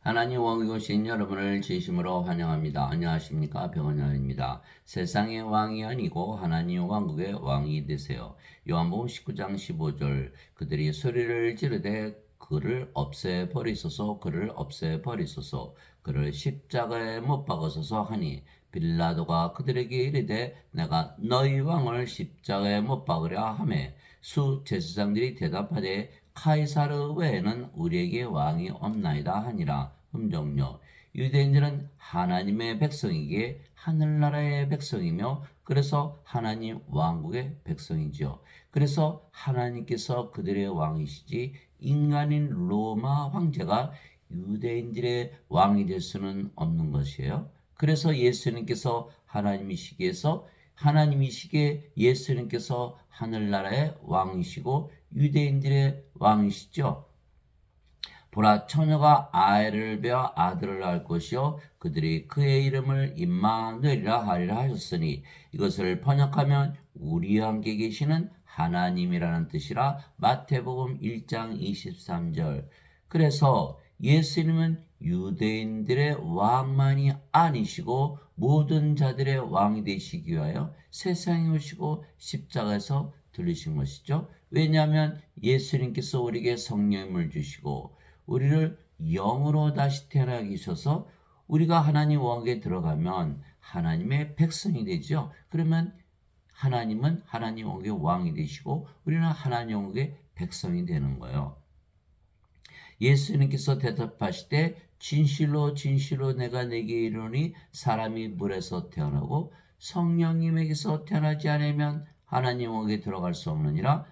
하나님 왕이 오신 여러분을 진심으로 환영합니다. 안녕하십니까? 병원장입니다. 세상의 왕이 아니고 하나님 왕국의 왕이 되세요. 요한복음 19장 15절 그들이 소리를 지르되 그를 없애버리소서 그를 없애버리소서 그를 십자가에 못 박으소서 하니 빌라도가 그들에게 이르되 내가 너희 왕을 십자가에 못 박으랴 하매 수 제사장들이 대답하되 카이사르 외에는 우리에게 왕이 없나이다 하니라. 흠정요 유대인들은 하나님의 백성이기에 하늘나라의 백성이며 그래서 하나님 왕국의 백성이지요. 그래서 하나님께서 그들의 왕이시지 인간인 로마 황제가 유대인들의 왕이 될 수는 없는 것이에요. 그래서 예수님께서 하나님이시기에 예수님께서 하늘나라의 왕이시고 유대인들의 왕이시죠. 보라 처녀가 아이를 베어 아들을 낳을 것이요 그들이 그의 이름을 임마누엘이라 하리라 하셨으니 이것을 번역하면 우리와 함께 계시는 하나님이라는 뜻이라. 마태복음 1장 23절. 그래서 예수님은 유대인들의 왕만이 아니시고 모든 자들의 왕이 되시기 위하여 세상에 오시고 십자가에서 들리신 것이죠. 왜냐하면 예수님께서 우리에게 성령을 주시고 우리를 영으로 다시 태어나게 하셔서 우리가 하나님 왕국에 들어가면 하나님의 백성이 되죠. 그러면 하나님은 하나님 왕국의 왕이 되시고 우리는 하나님 왕국의 백성이 되는 거예요. 예수님께서 대답하시되 진실로 진실로 내가 내게 이르노니 사람이 물에서 태어나고 성령님에게서 태어나지 않으면 하나님 왕국에 들어갈 수 없느니라.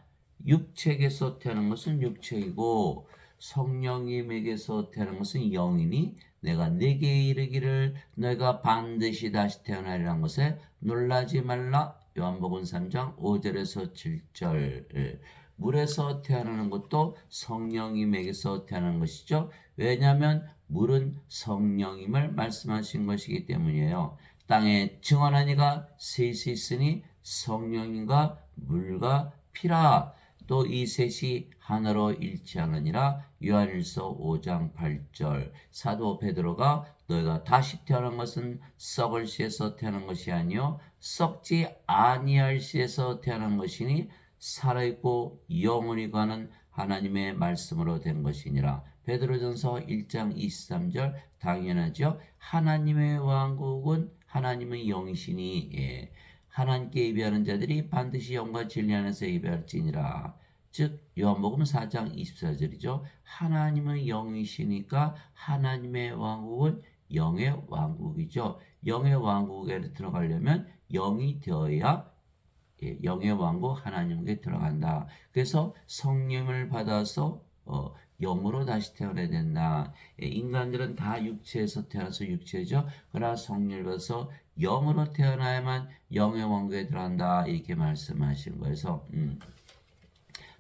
육체에게서 태어난 것은 육체이고 성령님에게서 태어난 것은 영이니 내가 내게 이르기를 너희가 반드시 다시 태어나리라는 것에 놀라지 말라. 요한복음 3장 5절에서 7절. 물에서 태어나는 것도 성령님에게서 태어나는 것이죠. 왜냐하면 물은 성령님을 말씀하신 것이기 때문이에요. 땅에 증언한 이가 셋이 있으니 성령님과 물과 피라. 또 이 셋이 하나로 일치하느니라. 요한일서 5장 8절. 사도 베드로가 너희가 다시 태어난 것은 썩을 씨에서 태어난 것이 아니요 썩지 아니할 씨에서 태어난 것이니 살아있고 영원히 가는 하나님의 말씀으로 된 것이니라. 베드로전서 1장 23절. 당연하죠. 하나님의 왕국은 하나님의 영이시니 하나님께 예배하는 자들이 반드시 영과 진리 안에서 예배할지니라. 즉 요한복음 4장 24절이죠. 하나님의 영이시니까 하나님의 왕국은 영의 왕국이죠. 영의 왕국에 들어가려면 영이 되어야 영의 왕국 하나님께 들어간다. 그래서 성령을 받아서 영으로 다시 태어나야 된다. 인간들은 다 육체에서 태어나서 육체죠. 그러나 성령을 받아서 영으로 태어나야만 영의 왕국에 들어간다. 이렇게 말씀하신 거여서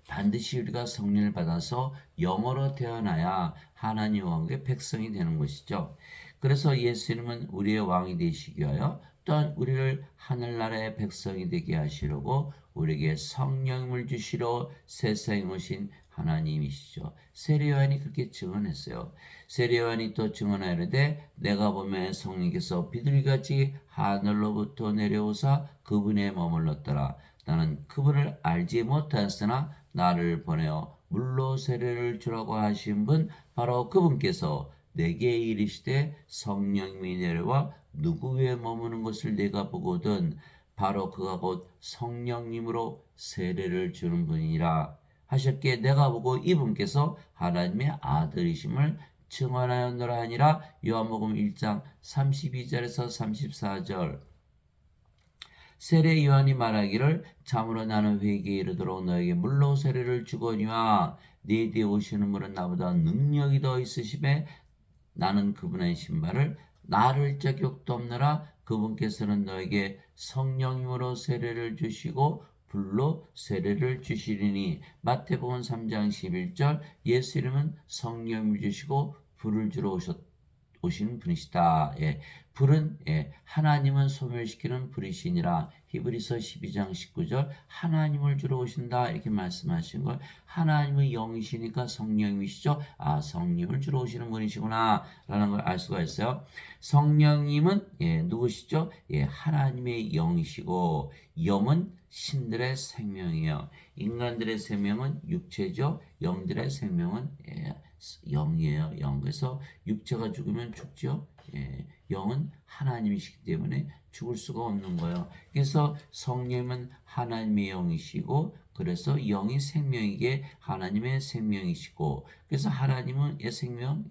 반드시 우리가 성령을 받아서 영으로 태어나야 하나님 왕국의 백성이 되는 것이죠. 그래서 예수님은 우리의 왕이 되시기 위하여 또한 우리를 하늘나라의 백성이 되게 하시려고 우리에게 성령을 주시러 세상에 오신 하나님이시죠. 세례요한이 그렇게 증언했어요. 세례요한이 또 증언하려되 내가 보면 성령께서 비둘기같이 하늘로부터 내려오사 그분에 머물렀더라. 나는 그분을 알지 못하였으나 나를 보내어 물로 세례를 주라고 하신 분 바로 그분께서 내게 이르시되 성령님이 내려와 누구 위에 머무는 것을 내가 보거든 바로 그가 곧 성령님으로 세례를 주는 분이라 하셨기에 내가 보고 이분께서 하나님의 아들이심을 증언하였노라 하니라. 요한복음 1장 32절에서 34절. 세례 요한이 말하기를 참으로 나는 회개에 이르도록 너에게 물로 세례를 주거니와 네 뒤에 오시는 분은 나보다 능력이 더 있으심에 나는 그분의 신발을 나를 자격도 없느라. 그분께서는 너에게 성령님으로 세례를 주시고 불로 세례를 주시리니. 마태복음 3장 11절. 예수 이름은 성령을 주시고 불을 주러 오시는 분이시다. 예. 불은 하나님은 소멸시키는 불이시니라. 히브리서 12장 19절 하나님을 주러 오신다 이렇게 말씀하신 걸 하나님의 영이시니까 성령이시죠. 아 성령을 주러 오시는 분이시구나 라는 걸 알 수가 있어요. 성령님은 누구시죠? 하나님의 영이시고 영은 신들의 생명이에요. 인간들의 생명은 육체죠. 영들의 생명은 영이에요. 영. 그래서 육체가 죽으면 죽죠. 영은 하나님이시기 때문에 죽을 수가 없는 거예요. 그래서 성령은 하나님의 영이시고 그래서 영이 생명이게 하나님의 생명이시고 그래서 하나님은 생명,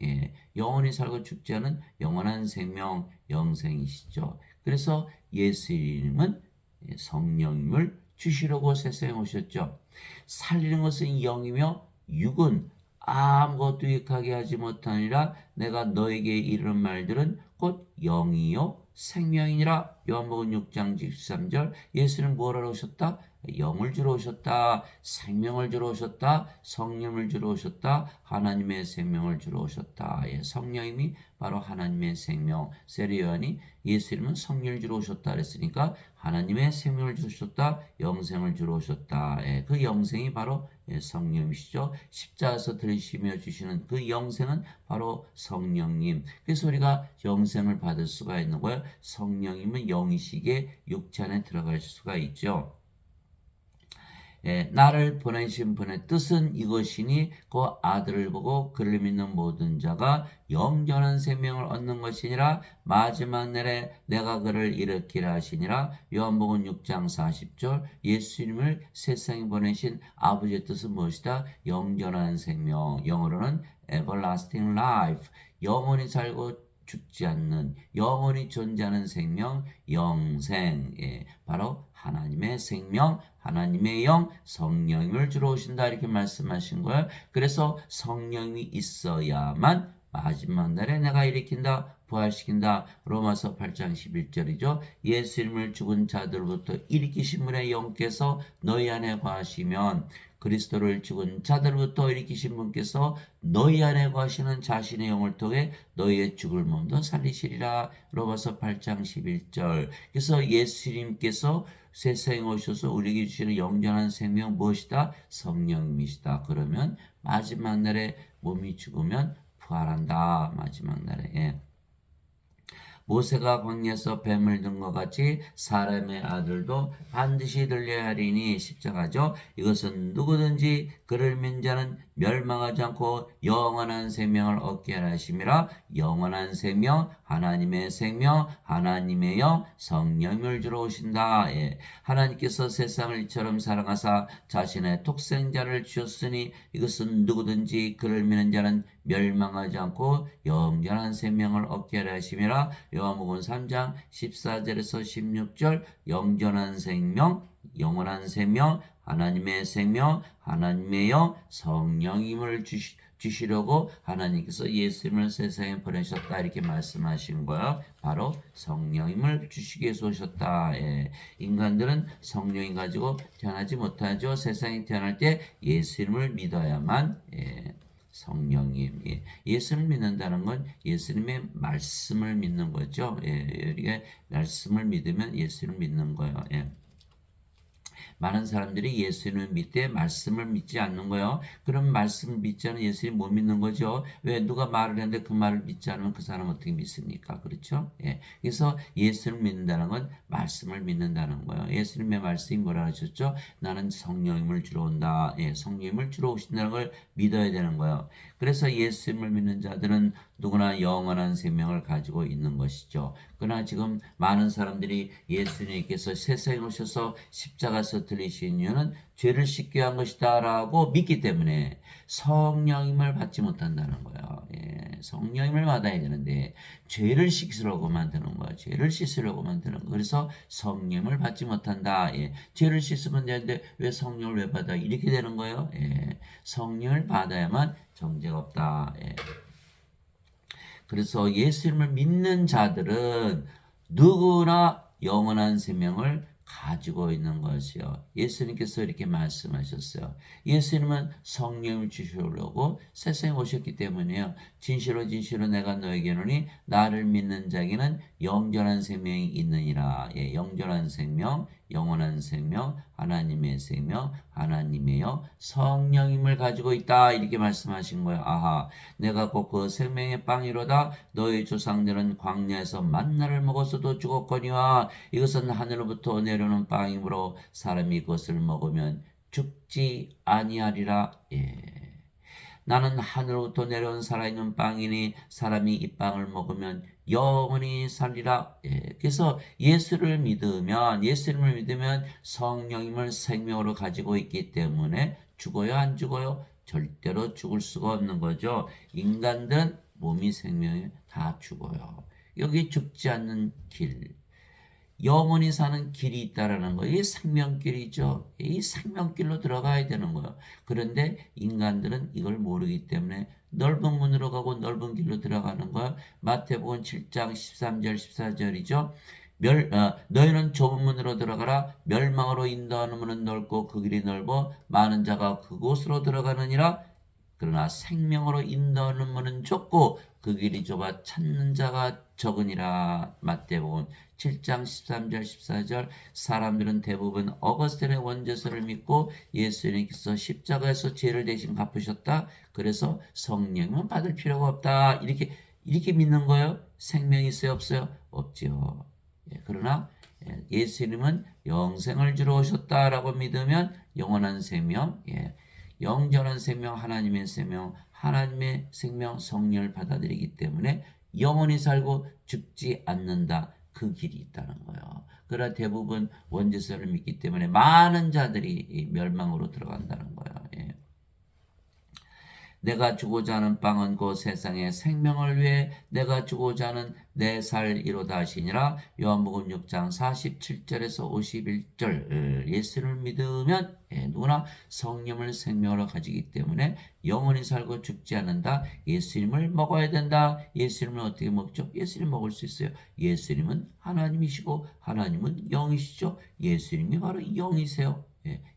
영원히 살고 죽지 않은 영원한 생명, 영생이시죠. 그래서 예수님은 성령님을 주시려고 세상에 오셨죠. 살리는 것은 영이며 육은 아무것도 유익하게 하지 못하니라. 내가 너에게 이르는 말들은 곧 영이요 생명이니라. 요한복음 6장 13절 예수는 뭐하러 오셨다? 영을 주러 오셨다. 생명을 주러 오셨다. 성령을 주러 오셨다. 하나님의 생명을 주러 오셨다. 성령님이 바로 하나님의 생명. 세례요한이 예수님은 성령을 주러 오셨다 그랬으니까 하나님의 생명을 주셨다. 영생을 주러 오셨다. 그 영생이 바로 성령이시죠. 십자가에서 들으시며 주시는 그 영생은 바로 성령님. 그래서 우리가 영생을 받을 수가 있는 거예요. 성령님은 영이시기에 육체 안에 들어갈 수가 있죠. 나를 보내신 분의 뜻은 이것이니 그 아들을 보고 그를 믿는 모든 자가 영원한 생명을 얻는 것이니라. 마지막 날에 내가 그를 일으키라 하시니라. 요한복음 6장 40절 예수님을 세상에 보내신 아버지의 뜻은 무엇이다? 영원한 생명. 영어로는 everlasting life. 영원히 살고 죽지 않는 영원히 존재하는 생명, 영생. 바로 하나님의 생명, 하나님의 영, 성령을 주러 오신다 이렇게 말씀하신 거예요. 그래서 성령이 있어야만 마지막 날에 내가 일으킨다, 부활시킨다. 로마서 8장 11절이죠. 예수님을 죽은 자들로부터 일으키신 분의 영께서 너희 안에 거하시면 그리스도를 죽은 자들부터 일으키신 분께서 너희 안에 거하시는 자신의 영을 통해 너희의 죽을 몸도 살리시리라. 로마서 8장 11절. 그래서 예수님께서 세상에 오셔서 우리에게 주시는 영원한 생명 무엇이다? 성령님이시다. 그러면 마지막 날에 몸이 죽으면 부활한다. 마지막 날에. 모세가 광야에서 뱀을 든 것 같이 사람의 아들도 반드시 들려야 하리니 십자가죠. 이것은 누구든지 그를 믿는 자는 멸망하지 않고 영원한 생명을 얻게 하라 하심이라. 영원한 생명, 하나님의 생명, 하나님의 영, 성령을 주러 오신다. 하나님께서 세상을 이처럼 사랑하사 자신의 독생자를 주셨으니 이것은 누구든지 그를 믿는 자는 멸망하지 않고 영원한 생명을 얻게 하라 하심이라. 요한복음 3장 14절에서 16절 영원한 생명, 영원한 생명, 하나님의 생명, 하나님의 영, 성령님을 주시려고 하나님께서 예수님을 세상에 보내셨다 이렇게 말씀하신 거예요. 바로 성령님을 주시기 위해서 오셨다. 인간들은 성령이 가지고 태어나지 못하죠. 세상에 태어날 때 예수님을 믿어야만 성령님. 예수를 믿는다는 건 예수님의 말씀을 믿는 거죠. 우리가 말씀을 믿으면 예수를 믿는 거예요. 많은 사람들이 예수님을 믿되 말씀을 믿지 않는 거예요. 그럼 말씀을 믿지 않으면 예수님 못 믿는 거죠. 왜 누가 말을 했는데 그 말을 믿지 않으면 그 사람 어떻게 믿습니까? 그렇죠? 그래서 예수를 믿는다는 건 말씀을 믿는다는 거예요. 예수님의 말씀이 뭐라 하셨죠? 나는 성령님을 주러 온다. 성령님을 주러 오신다는 걸 믿어야 되는 거예요. 그래서 예수님을 믿는 자들은 누구나 영원한 생명을 가지고 있는 것이죠. 그러나 지금 많은 사람들이 예수님께서 세상에 오셔서 십자가에서 들리신 이유는 죄를 씻게 한 것이다 라고 믿기 때문에 성령님을 받지 못한다는 거예요. 성령님을 받아야 되는데 죄를 씻으려고 만드는 거예요. 죄를 씻으려고 만드는 거예요. 그래서 성령님을 받지 못한다. 죄를 씻으면 되는데 왜 성령을 왜 받아? 이렇게 되는 거예요. 성령을 받아야만 정죄가 없다. 그래서 예수님을 믿는 자들은 누구나 영원한 생명을 가지고 있는 것이요. 예수님께서 이렇게 말씀하셨어요. 예수님은 성령을 주시려고 세상에 오셨기 때문에요. 진실로 진실로 내가 너에게 이르노니 나를 믿는 자에게는 영원한 생명이 있느니라. 예, 영원한 생명, 영원한 생명, 하나님의 생명, 하나님의요 성령임을 가지고 있다. 이렇게 말씀하신 거예요. 아하, 내가 곧 그 생명의 빵이로다. 너희 조상들은 광야에서 만나를 먹었어도 죽었거니와 이것은 하늘로부터 내려오는 빵이므로 사람이 그것을 먹으면 죽지 아니하리라. 예. 나는 하늘로부터 내려온 살아있는 빵이니 사람이 이 빵을 먹으면 영원히 살리라. 예. 그래서 예수님을 믿으면 성령님을 생명으로 가지고 있기 때문에 죽어요, 안 죽어요? 절대로 죽을 수가 없는 거죠. 인간들은 몸이 생명이 다 죽어요. 여기 죽지 않는 길, 영원히 사는 길이 있다라는 거예요. 이 생명길이죠. 이 생명길로 들어가야 되는 거예요. 그런데 인간들은 이걸 모르기 때문에 넓은 문으로 가고 넓은 길로 들어가는 거예요. 마태복음 7장 13절 14절이죠. 너희는 좁은 문으로 들어가라. 멸망으로 인도하는 문은 넓고 그 길이 넓어 많은 자가 그곳으로 들어가느니라. 그러나 생명으로 인도하는 문은 좁고 그 길이 좁아 찾는 자가 적으니라. 마태복음 7장 13절 14절. 사람들은 대부분 어거스틴의 원죄서를 믿고 예수님께서 십자가에서 죄를 대신 갚으셨다. 그래서 성령은 받을 필요가 없다. 이렇게 믿는 거예요. 생명이 있어요, 없어요? 없지요. 예, 그러나 예수님은 영생을 주러 오셨다라고 믿으면 영원한 생명, 영원한 생명, 하나님의 생명, 하나님의 생명 성령을 받아들이기 때문에 영원히 살고 죽지 않는다. 그 길이 있다는 거예요. 그러나 대부분 원죄서를 믿기 때문에 많은 자들이 멸망으로 들어간다는 거예요. 예. 내가 주고자 하는 빵은 곧 세상의 생명을 위해 내가 주고자 하는 내 살이로다 하시니라. 요한복음 6장 47절에서 51절. 예수를 믿으면 누구나 성령을 생명으로 가지기 때문에 영원히 살고 죽지 않는다. 예수님을 먹어야 된다. 예수님을 어떻게 먹죠? 예수님 먹을 수 있어요. 예수님은 하나님이시고 하나님은 영이시죠. 예수님이 바로 영이세요.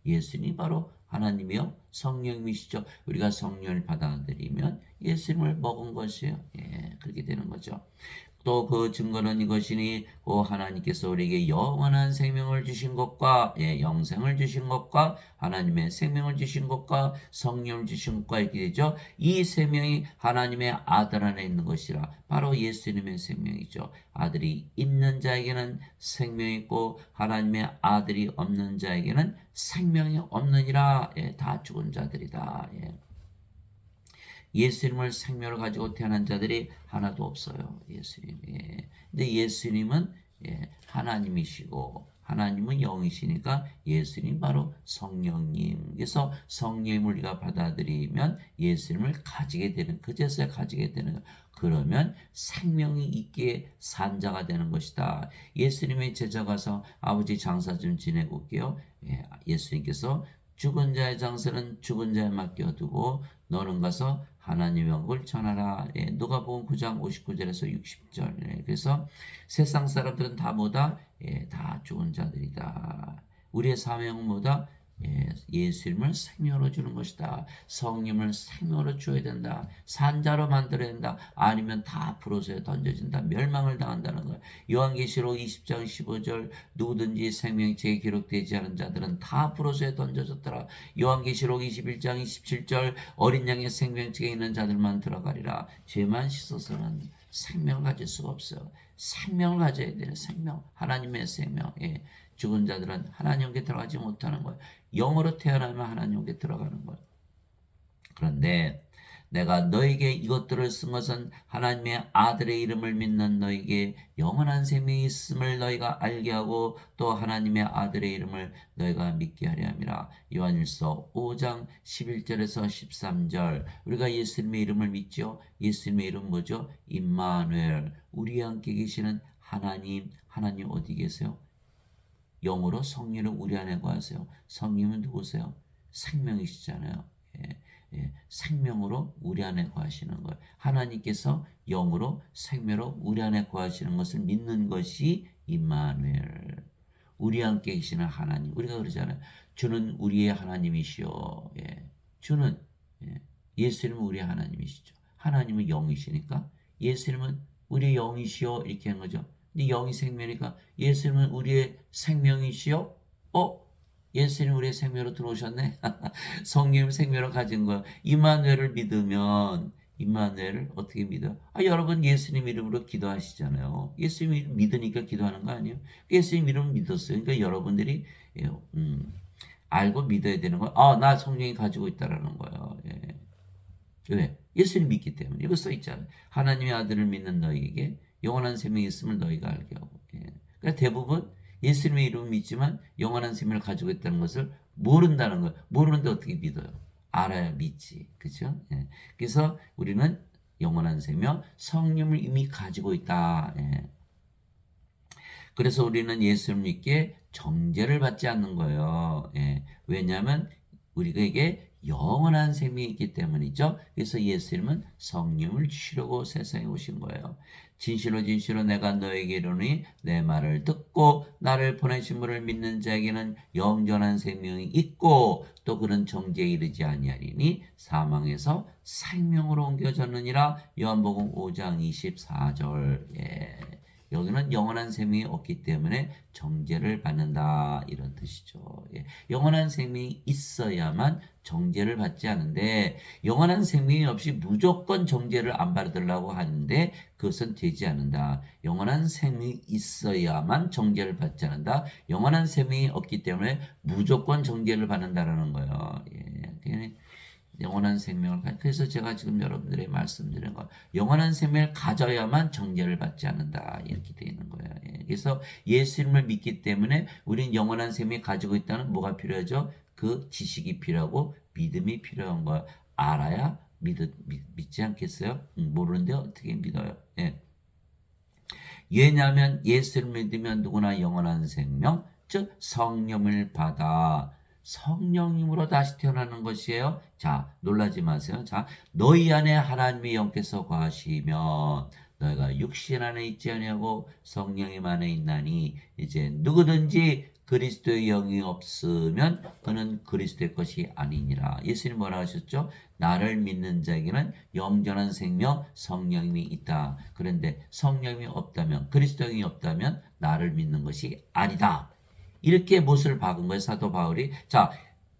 예수님이 바로 하나님이요 성령이시죠. 우리가 성령을 받아들이면 예수님을 먹은 것이에요. 그렇게 되는 거죠. 또 그 증거는 이것이니 하나님께서 우리에게 영원한 생명을 주신 것과 영생을 주신 것과 하나님의 생명을 주신 것과 성령을 주신 것과 이렇게 되죠. 이 생명이 하나님의 아들 안에 있는 것이라 바로 예수님의 생명이죠. 아들이 있는 자에게는 생명이 있고 하나님의 아들이 없는 자에게는 생명이 없느니라. 다 죽은 자들이다. 예수님을 생명을 가지고 태어난 자들이 하나도 없어요. 예수님. 근데 예수님은 하나님이시고 하나님은 영이시니까 예수님 바로 성령님. 그래서 성령님을 우리가 받아들이면 예수님을 가지게 되는, 그제서야 가지게 되는, 그러면 생명이 있기에 산 자가 되는 것이다. 예수님의 제자 가서 아버지 장사 좀 지내고 올게요. 예수님께서 죽은 자의 장사는 죽은 자에 맡겨두고 너는 가서 하나님의 영을 전하라. 누가복음 9장 59절에서 60절. 그래서 세상 사람들은 다 뭐다? 다 죽은 자들이다. 우리의 사명은 뭐다? 예수님을 생명으로 주는 것이다. 성령을 생명으로 줘야 된다. 산자로 만들어야 된다. 아니면 다 불호소에 던져진다. 멸망을 당한다는 거야. 요한계시록 20장 15절 누구든지 생명책에 기록되지 않은 자들은 다 불호소에 던져졌더라. 요한계시록 21장 27절 어린 양의 생명책에 있는 자들만 들어가리라. 죄만 씻어서는 생명을 가질 수가 없어요. 생명을 가져야 되는 생명, 하나님의 생명. 죽은 자들은 하나님께 들어가지 못하는 거예요. 영으로 태어나면 하나님께 들어가는 거예요. 그런데 내가 너에게 이것들을 쓴 것은 하나님의 아들의 이름을 믿는 너에게 영원한 생명이 있음을 너희가 알게 하고 또 하나님의 아들의 이름을 너희가 믿게 하려 함이라. 요한일서 5장 11절에서 13절. 우리가 예수님의 이름을 믿죠. 예수님의 이름 뭐죠? 임마누엘. 우리와 함께 계시는 하나님. 하나님 어디 계세요? 영으로 성령을 우리 안에 거하세요. 성령은 누구세요? 생명이시잖아요. 생명으로 우리 안에 거하시는 거예요. 하나님께서 영으로 생명으로 우리 안에 거하시는 것을 믿는 것이 임마누엘. 우리와 함께 계시는 하나님. 우리가 그러잖아요. 주는 우리의 하나님이시오. 예. 주는 예. 예수님은 우리의 하나님이시죠. 하나님은 영이시니까 예수님은 우리의 영이시오 이렇게 하는 거죠. 근데 영이 생명이니까 예수님은 우리의 생명이시오. 예수님 우리의 생명으로 들어오셨네. 성령 생명을 가진 거. 임마누엘을 믿으면 임마누엘을 어떻게 믿어? 여러분 예수님 이름으로 기도하시잖아요. 예수님 믿으니까 기도하는 거 아니에요? 예수님 이름 믿었어요. 그러니까 여러분들이 예, 알고 믿어야 되는 거야. 나 성령이 가지고 있다라는 거예요. 예. 왜? 예수님 믿기 때문에. 이거 써 있잖아요. 하나님의 아들을 믿는 너희에게 영원한 생명이 있음을 너희가 알게 하고. 예. 그러니까 대부분 예수님의 이름을 믿지만 영원한 생명을 가지고 있다는 것을 모른다는 거예요. 모르는데 어떻게 믿어요? 알아야 믿지. 그죠? 예. 그래서 우리는 영원한 생명, 성령을 이미 가지고 있다. 예. 그래서 우리는 예수를 믿기에 정죄를 받지 않는 거예요. 예. 왜냐하면 우리에게 영원한 생명이 있기 때문이죠. 그래서 예수님은 성령을 주시려고 세상에 오신 거예요. 진실로 진실로 내가 너에게 이르노니 내 말을 듣고 나를 보내신 분을 믿는 자에게는 영원한 생명이 있고 또 그런 정죄에 이르지 아니하리니 사망에서 생명으로 옮겨졌느니라. 요한복음 5장 24절. 예. 여기는 영원한 생명이 없기 때문에 정죄를 받는다 이런 뜻이죠. 예. 영원한 생명이 있어야만 정죄를 받지 않는데 영원한 생명이 없이 무조건 정죄를 안 받으려고 하는데 그것은 되지 않는다. 영원한 생명이 있어야만 정죄를 받지 않는다. 영원한 생명이 없기 때문에 무조건 정죄를 받는다라는 거예요. 예. 영원한 생명을 그래서 제가 지금 여러분들에게 말씀드린 거 영원한 생명을 가져야만 정죄를 받지 않는다 이렇게 되어 있는 거예요. 그래서 예수님을 믿기 때문에 우리는 영원한 생명을 가지고 있다는 뭐가 필요하죠? 그 지식이 필요하고 믿음이 필요한 거예요. 알아야 믿지 않겠어요? 모르는데 어떻게 믿어요? 예. 왜냐하면 예수를 믿으면 누구나 영원한 생명 즉 성령을 받아 성령님으로 다시 태어나는 것이에요. 자, 놀라지 마세요. 자, 너희 안에 하나님의 영께서 거하시면 너희가 육신 안에 있지 아니하고 성령님 안에 있나니 이제 누구든지 그리스도의 영이 없으면 그는 그리스도의 것이 아니니라. 예수님 뭐라 하셨죠? 나를 믿는 자에게는 영원한 생명 성령님이 있다. 그런데 성령이 없다면 그리스도의 영이 없다면 나를 믿는 것이 아니다. 이렇게 못을 박은 거예요. 사도 바울이. 자,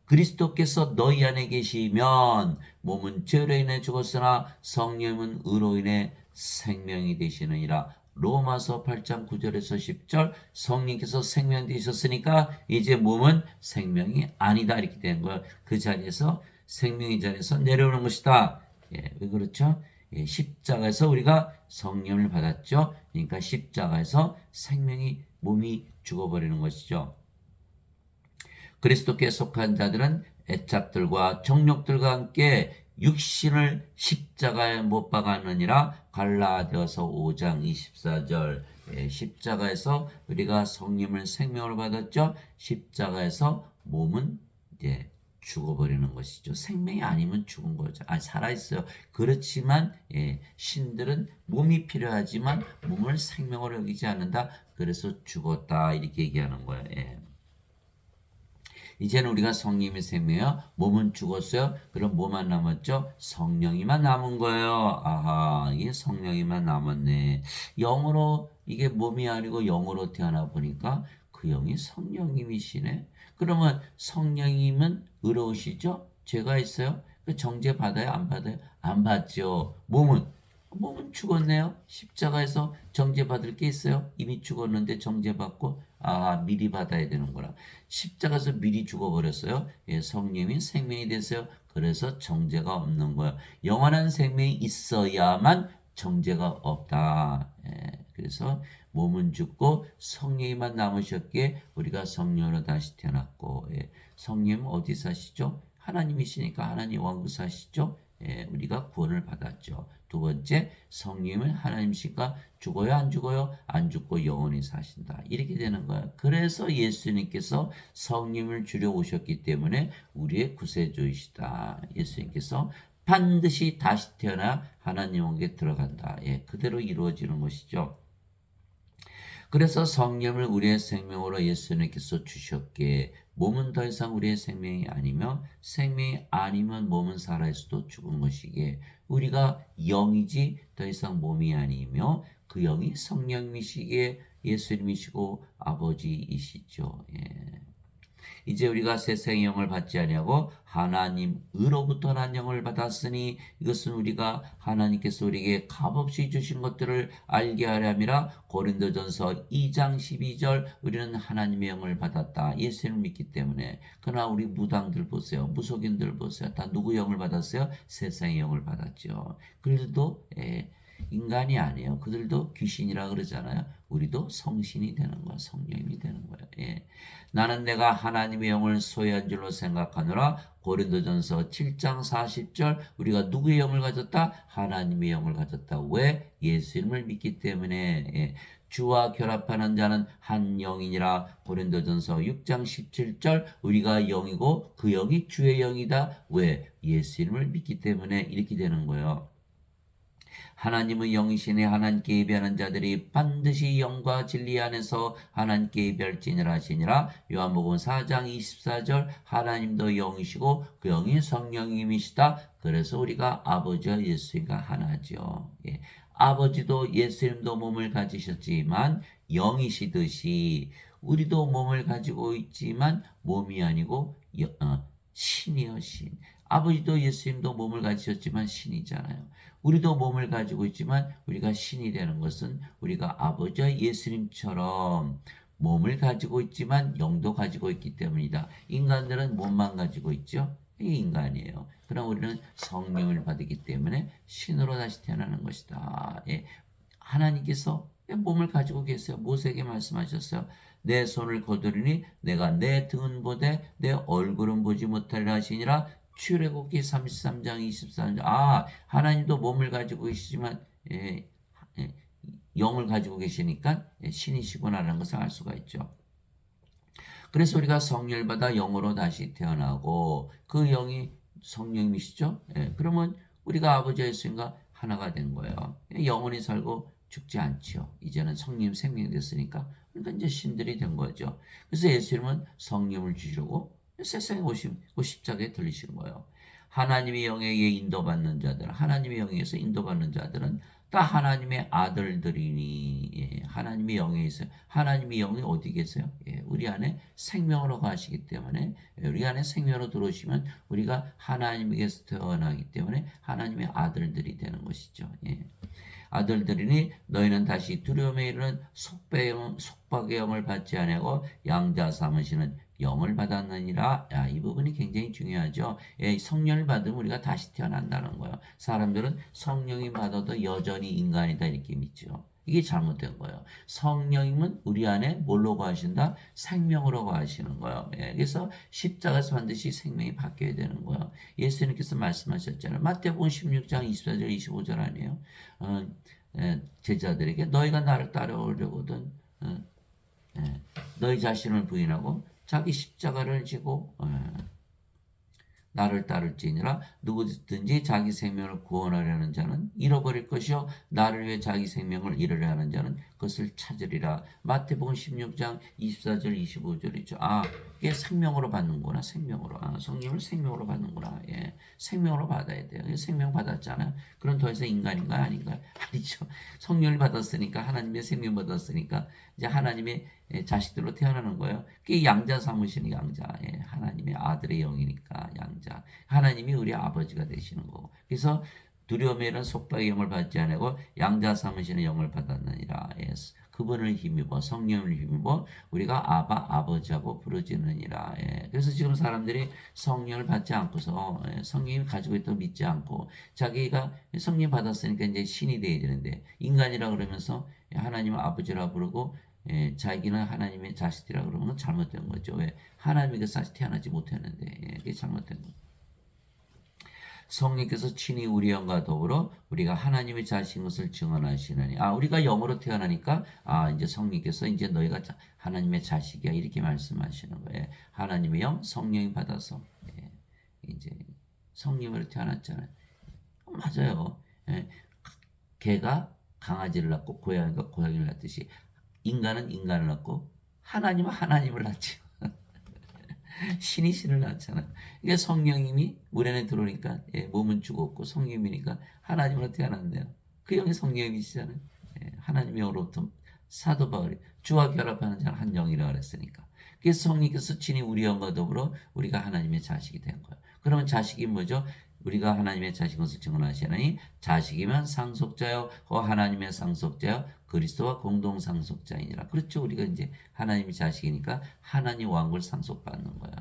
그리스도께서 너희 안에 계시면 몸은 죄로 인해 죽었으나 성령은 의로 인해 생명이 되시느니라. 로마서 8장 9절에서 10절 성령께서 생명 되셨으니까 이제 몸은 생명이 아니다 이렇게 된 거예요. 그 자리에서 생명의 자리에서 내려오는 것이다. 왜 그렇죠? 십자가에서 우리가 성령을 받았죠. 그러니까 십자가에서 생명이 몸이 죽어버리는 것이죠. 그리스도께 속한 자들은 애착들과 정욕들과 함께 육신을 십자가에 못 박았느니라. 갈라디아서 5장 24절. 십자가에서 우리가 성령을 생명을 받았죠. 십자가에서 몸은 이제 죽어버리는 것이죠. 생명이 아니면 죽은 거죠. 살아있어요. 그렇지만 신들은 몸이 필요하지만 몸을 생명으로 여기지 않는다. 그래서 죽었다 이렇게 얘기하는 거예요. 이제는 우리가 성령의 생명이요. 몸은 죽었어요. 그럼 뭐만 남았죠? 성령이만 남은 거예요. 아하, 이게 성령이만 남았네. 영으로 이게 몸이 아니고 영으로 태어나 보니까 그 영이 성령님이시네. 그러면 성령님은 의로우시죠? 죄가 있어요? 그 정죄 받아요? 안 받아요? 안 받죠. 몸은 죽었네요. 십자가에서 정죄 받을 게 있어요? 이미 죽었는데 정죄 받고 미리 받아야 되는구나. 십자가에서 미리 죽어버렸어요. 성령이 생명이 됐어요. 그래서 정죄가 없는 거예요. 영원한 생명이 있어야만 정죄가 없다. 그래서 몸은 죽고 성령이만 남으셨기에 우리가 성령으로 다시 태어났고 성령은 어디 사시죠? 하나님이시니까 하나님 왕국 사시죠? 우리가 구원을 받았죠. 두 번째, 성령은 하나님이시니까 죽어요, 안 죽어요? 안 죽고 영원히 사신다. 이렇게 되는 거예요. 그래서 예수님께서 성령을 주려 오셨기 때문에 우리의 구세주이시다. 예수님께서 반드시 다시 태어나 하나님 왕국에 들어간다. 그대로 이루어지는 것이죠. 그래서 성령을 우리의 생명으로 예수님께서 주셨기에 몸은 더 이상 우리의 생명이 아니며 생명이 아니면 몸은 살아있어도 죽은 것이기에 우리가 영이지 더 이상 몸이 아니며 그 영이 성령이시기에 예수님이시고 아버지이시죠. 예. 이제 우리가 세상의 영을 받지 아니하고 하나님으로부터 난 영을 받았으니 이것은 우리가 하나님께서 우리에게 값없이 주신 것들을 알게 하려 함이라. 고린도전서 2장 12절 우리는 하나님의 영을 받았다. 예수님을 믿기 때문에. 그러나 우리 무당들 보세요. 무속인들 보세요. 다 누구 영을 받았어요? 세상의 영을 받았죠. 그들도 인간이 아니에요. 그들도 귀신이라 그러잖아요. 우리도 성신이 되는 거야. 성령이 되는 거예요. 예. 나는 내가 하나님의 영을 소유한 줄로 생각하노라. 고린도전서 7장 40절 우리가 누구의 영을 가졌다? 하나님의 영을 가졌다. 왜? 예수 이름을 믿기 때문에. 예. 주와 결합하는 자는 한 영이니라. 고린도전서 6장 17절 우리가 영이고 그 영이 주의 영이다. 왜? 예수 이름을 믿기 때문에 이렇게 되는 거예요. 하나님의 영이시니 하나님께 예배하는 자들이 반드시 영과 진리 안에서 하나님께 예배할지니라 하시니라. 요한복음 4장 24절 하나님도 영이시고 그 영이 성령님이시다. 그래서 우리가 아버지와 예수가 하나죠. 예. 아버지도 예수님도 몸을 가지셨지만 영이시듯이 우리도 몸을 가지고 있지만 몸이 아니고 신이여 신. 아버지도 예수님도 몸을 가지셨지만 신이잖아요. 우리도 몸을 가지고 있지만 우리가 신이 되는 것은 우리가 아버지와 예수님처럼 몸을 가지고 있지만 영도 가지고 있기 때문이다. 인간들은 몸만 가지고 있죠. 이게 인간이에요. 그럼 우리는 성령을 받기 때문에 신으로 다시 태어나는 것이다. 예. 하나님께서 몸을 가지고 계세요. 모세에게 말씀하셨어요. 내 손을 거두리니 내가 내 등은 보되 내 얼굴은 보지 못하리라 하시니라. 출애굽기 33장 24절. 하나님도 몸을 가지고 계시지만 예, 영을 가지고 계시니까 신이시구나라는 것을 알 수가 있죠. 그래서 우리가 성령을 받아 영으로 다시 태어나고 그 영이 성령이시죠. 그러면 우리가 아버지 예수님과 하나가 된 거예요. 영원히 살고 죽지 않죠. 이제는 성령 생명이 됐으니까 그러니까 이제 신들이 된 거죠. 그래서 예수님은 성령을 주시려고 세상에 오시고 십자가에 들리신 거예요. 하나님의 영에 의해 인도받는 자들, 하나님의 영에서 인도받는 자들은 다 하나님의 아들들이니. 하나님의 영에 있어요. 하나님의 영이 어디 계세요? 우리 안에 생명으로 가시기 때문에 우리 안에 생명으로 들어오시면 우리가 하나님에게서 태어나기 때문에 하나님의 아들들이 되는 것이죠. 아들들이니 너희는 다시 두려움에 이르는 속박의 영을 받지 아니하고 양자 삼으시는 영을 받았느니라. 이 부분이 굉장히 중요하죠. 성령을 받으면 우리가 다시 태어난다는 거예요. 사람들은 성령이 받아도 여전히 인간이다 이렇게 믿죠. 이게 잘못된 거예요. 성령님은 우리 안에 뭘로 거하신다? 생명으로 거하시는 거예요. 그래서 십자가에서 반드시 생명이 바뀌어야 되는 거예요. 예수님께서 말씀하셨잖아요. 마태복음 16장 24절 25절 아니에요? 제자들에게 너희가 나를 따라오려거든 너희 자신을 부인하고 자기 십자가를 지고 나를 따를지니라. 누구든지 자기 생명을 구원하려는 자는 잃어버릴 것이요 나를 위해 자기 생명을 잃으려 하는 자는 그것을 찾으리라. 마태복음 16장 24절 25절이죠. 이게 생명으로 받는구나. 생명으로. 성령을 생명으로 받는구나. 생명으로 받아야 돼요. 생명 받았잖아요. 그럼 더 이상 인간인가요? 아닌가요? 아니죠. 성령을 받았으니까 하나님의 생명 받았으니까 이제 하나님의 자식들로 태어나는 거예요. 그게 양자 삼으시는 양자. 하나님의 아들의 영이니까 양자. 하나님이 우리 아버지가 되시는 거고. 그래서 두려움에 이른 속박의 영을 받지 아니하고 양자 삼으시는 영을 받았느니라. 그분을 힘입어 성령을 힘입어 우리가 아버지하고 부르짖느니라. 그래서 지금 사람들이 성령을 받지 않고서 성령이 가지고 있다고 믿지 않고 자기가 성령 받았으니까 이제 신이 돼야 되는데 인간이라 그러면서 하나님 아버지라 부르고 자기는 하나님의 자식이라 그러면 건 잘못된 거죠. 왜? 하나님에게서 다시 태어나지 못했는데 그게 잘못된 거죠. 성령께서 친히 우리 영과 더불어 우리가 하나님의 자식인 것을 증언하시느니. 우리가 영으로 태어나니까 이제 성령께서 이제 너희가 하나님의 자식이야 이렇게 말씀하시는 거예요. 하나님의 영 성령이 받아서 이제 성령으로 태어났잖아요. 맞아요. 개가 강아지를 낳고 고양이가 고양이를 낳듯이 인간은 인간을 낳고 하나님은 하나님을 낳지. 신이 신을 낳잖아. 그러니까 성령님이 우리 안에 들어오니까 몸은 죽었고 성령이니까 하나님으로 태어났네요. 그 영이 성령님이시잖아요. 하나님의 영으로부터 사도 바울이 주와 결합하는 자는 한 영이라고 그랬으니까. 그래서 성령께서 친히 우리 영과 더불어 우리가 하나님의 자식이 된 거예요. 그러면 자식이 뭐죠? 우리가 하나님의 자식인 것을 증언하시나니 자식이면 상속자요 하나님의 상속자요 그리스도와 공동 상속자이니라. 그렇죠. 우리가 이제 하나님의 자식이니까 하나님 왕국을 상속받는 거야.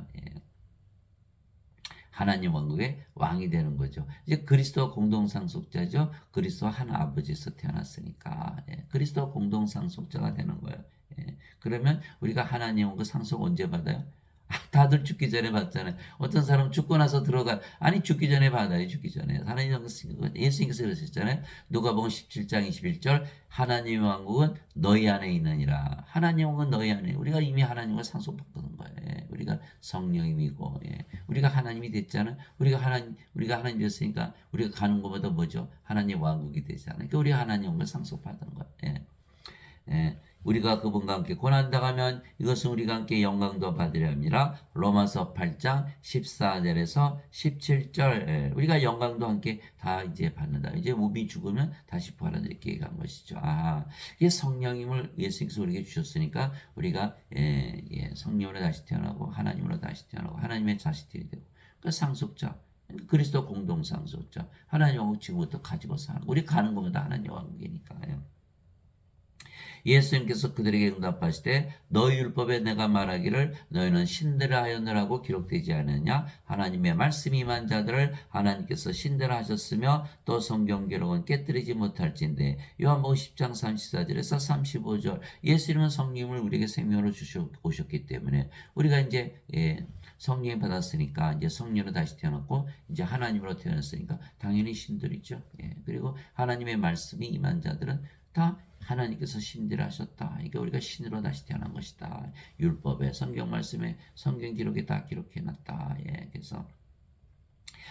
하나님 왕국의 왕이 되는 거죠. 이제 그리스도와 공동 상속자죠. 그리스도와 하나 아버지에서 태어났으니까 그리스도와 공동 상속자가 되는 거예요. 그러면 우리가 하나님 왕국 상속 언제 받아요? 다들 죽기 전에 받잖아요. 어떤 사람 죽고 나서 들어가. 아니 죽기 전에 받아요. 죽기 전에. 하나님 예수님께서 그러셨잖아요. 누가복음 17장 21절 하나님의 왕국은 너희 안에 있느니라. 하나님 왕국은 너희 안에. 우리가 이미 하나님과 상속받는 거예요. 우리가 성령님이고 우리가 하나님이 됐잖아요. 우리가 하나님 됐으니까 우리가 가는 것보다 뭐죠? 하나님 왕국이 되잖아요. 그러니까 우리가 하나님 왕국을 상속받은 거예요. 우리가 그분과 함께 고난당하면 이것은 우리가 함께 영광도 받으려 합니다. 로마서 8장 14절에서 17절 우리가 영광도 함께 다 이제 받는다. 이제 몸이 죽으면 다시 부활하는 이렇게 얘기한 것이죠. 이게 성령님을 예수님께서 우리에게 주셨으니까 우리가 성령으로 다시 태어나고 하나님으로 다시 태어나고 하나님의 자식들이 되고 그 상속자 그리스도 공동 상속자 하나님 왕국 지금부터 가지고 사는 우리 가는 것보다 하나님 왕국이니까요. 예수님께서 그들에게 응답하시되 너희 율법에 내가 말하기를 너희는 신들을 하였느라고 기록되지 않느냐 하나님의 말씀이 임한 자들을 하나님께서 신들을 하셨으며 또 성경 기록은 깨뜨리지 못할진대. 요한복음 10장 34절에서 35절 예수님은 성령을 우리에게 생명으로 오셨기 때문에 우리가 이제 성령 받았으니까 이제 성령으로 다시 태어났고 이제 하나님으로 태어났으니까 당연히 신들이죠. 그리고 하나님의 말씀이 임한 자들은 다 하나님께서 신들을 하셨다. 그러니까 우리가 신으로 다시 태어난 것이다. 율법에 성경 말씀에 성경 기록에 다 기록해놨다. 그래서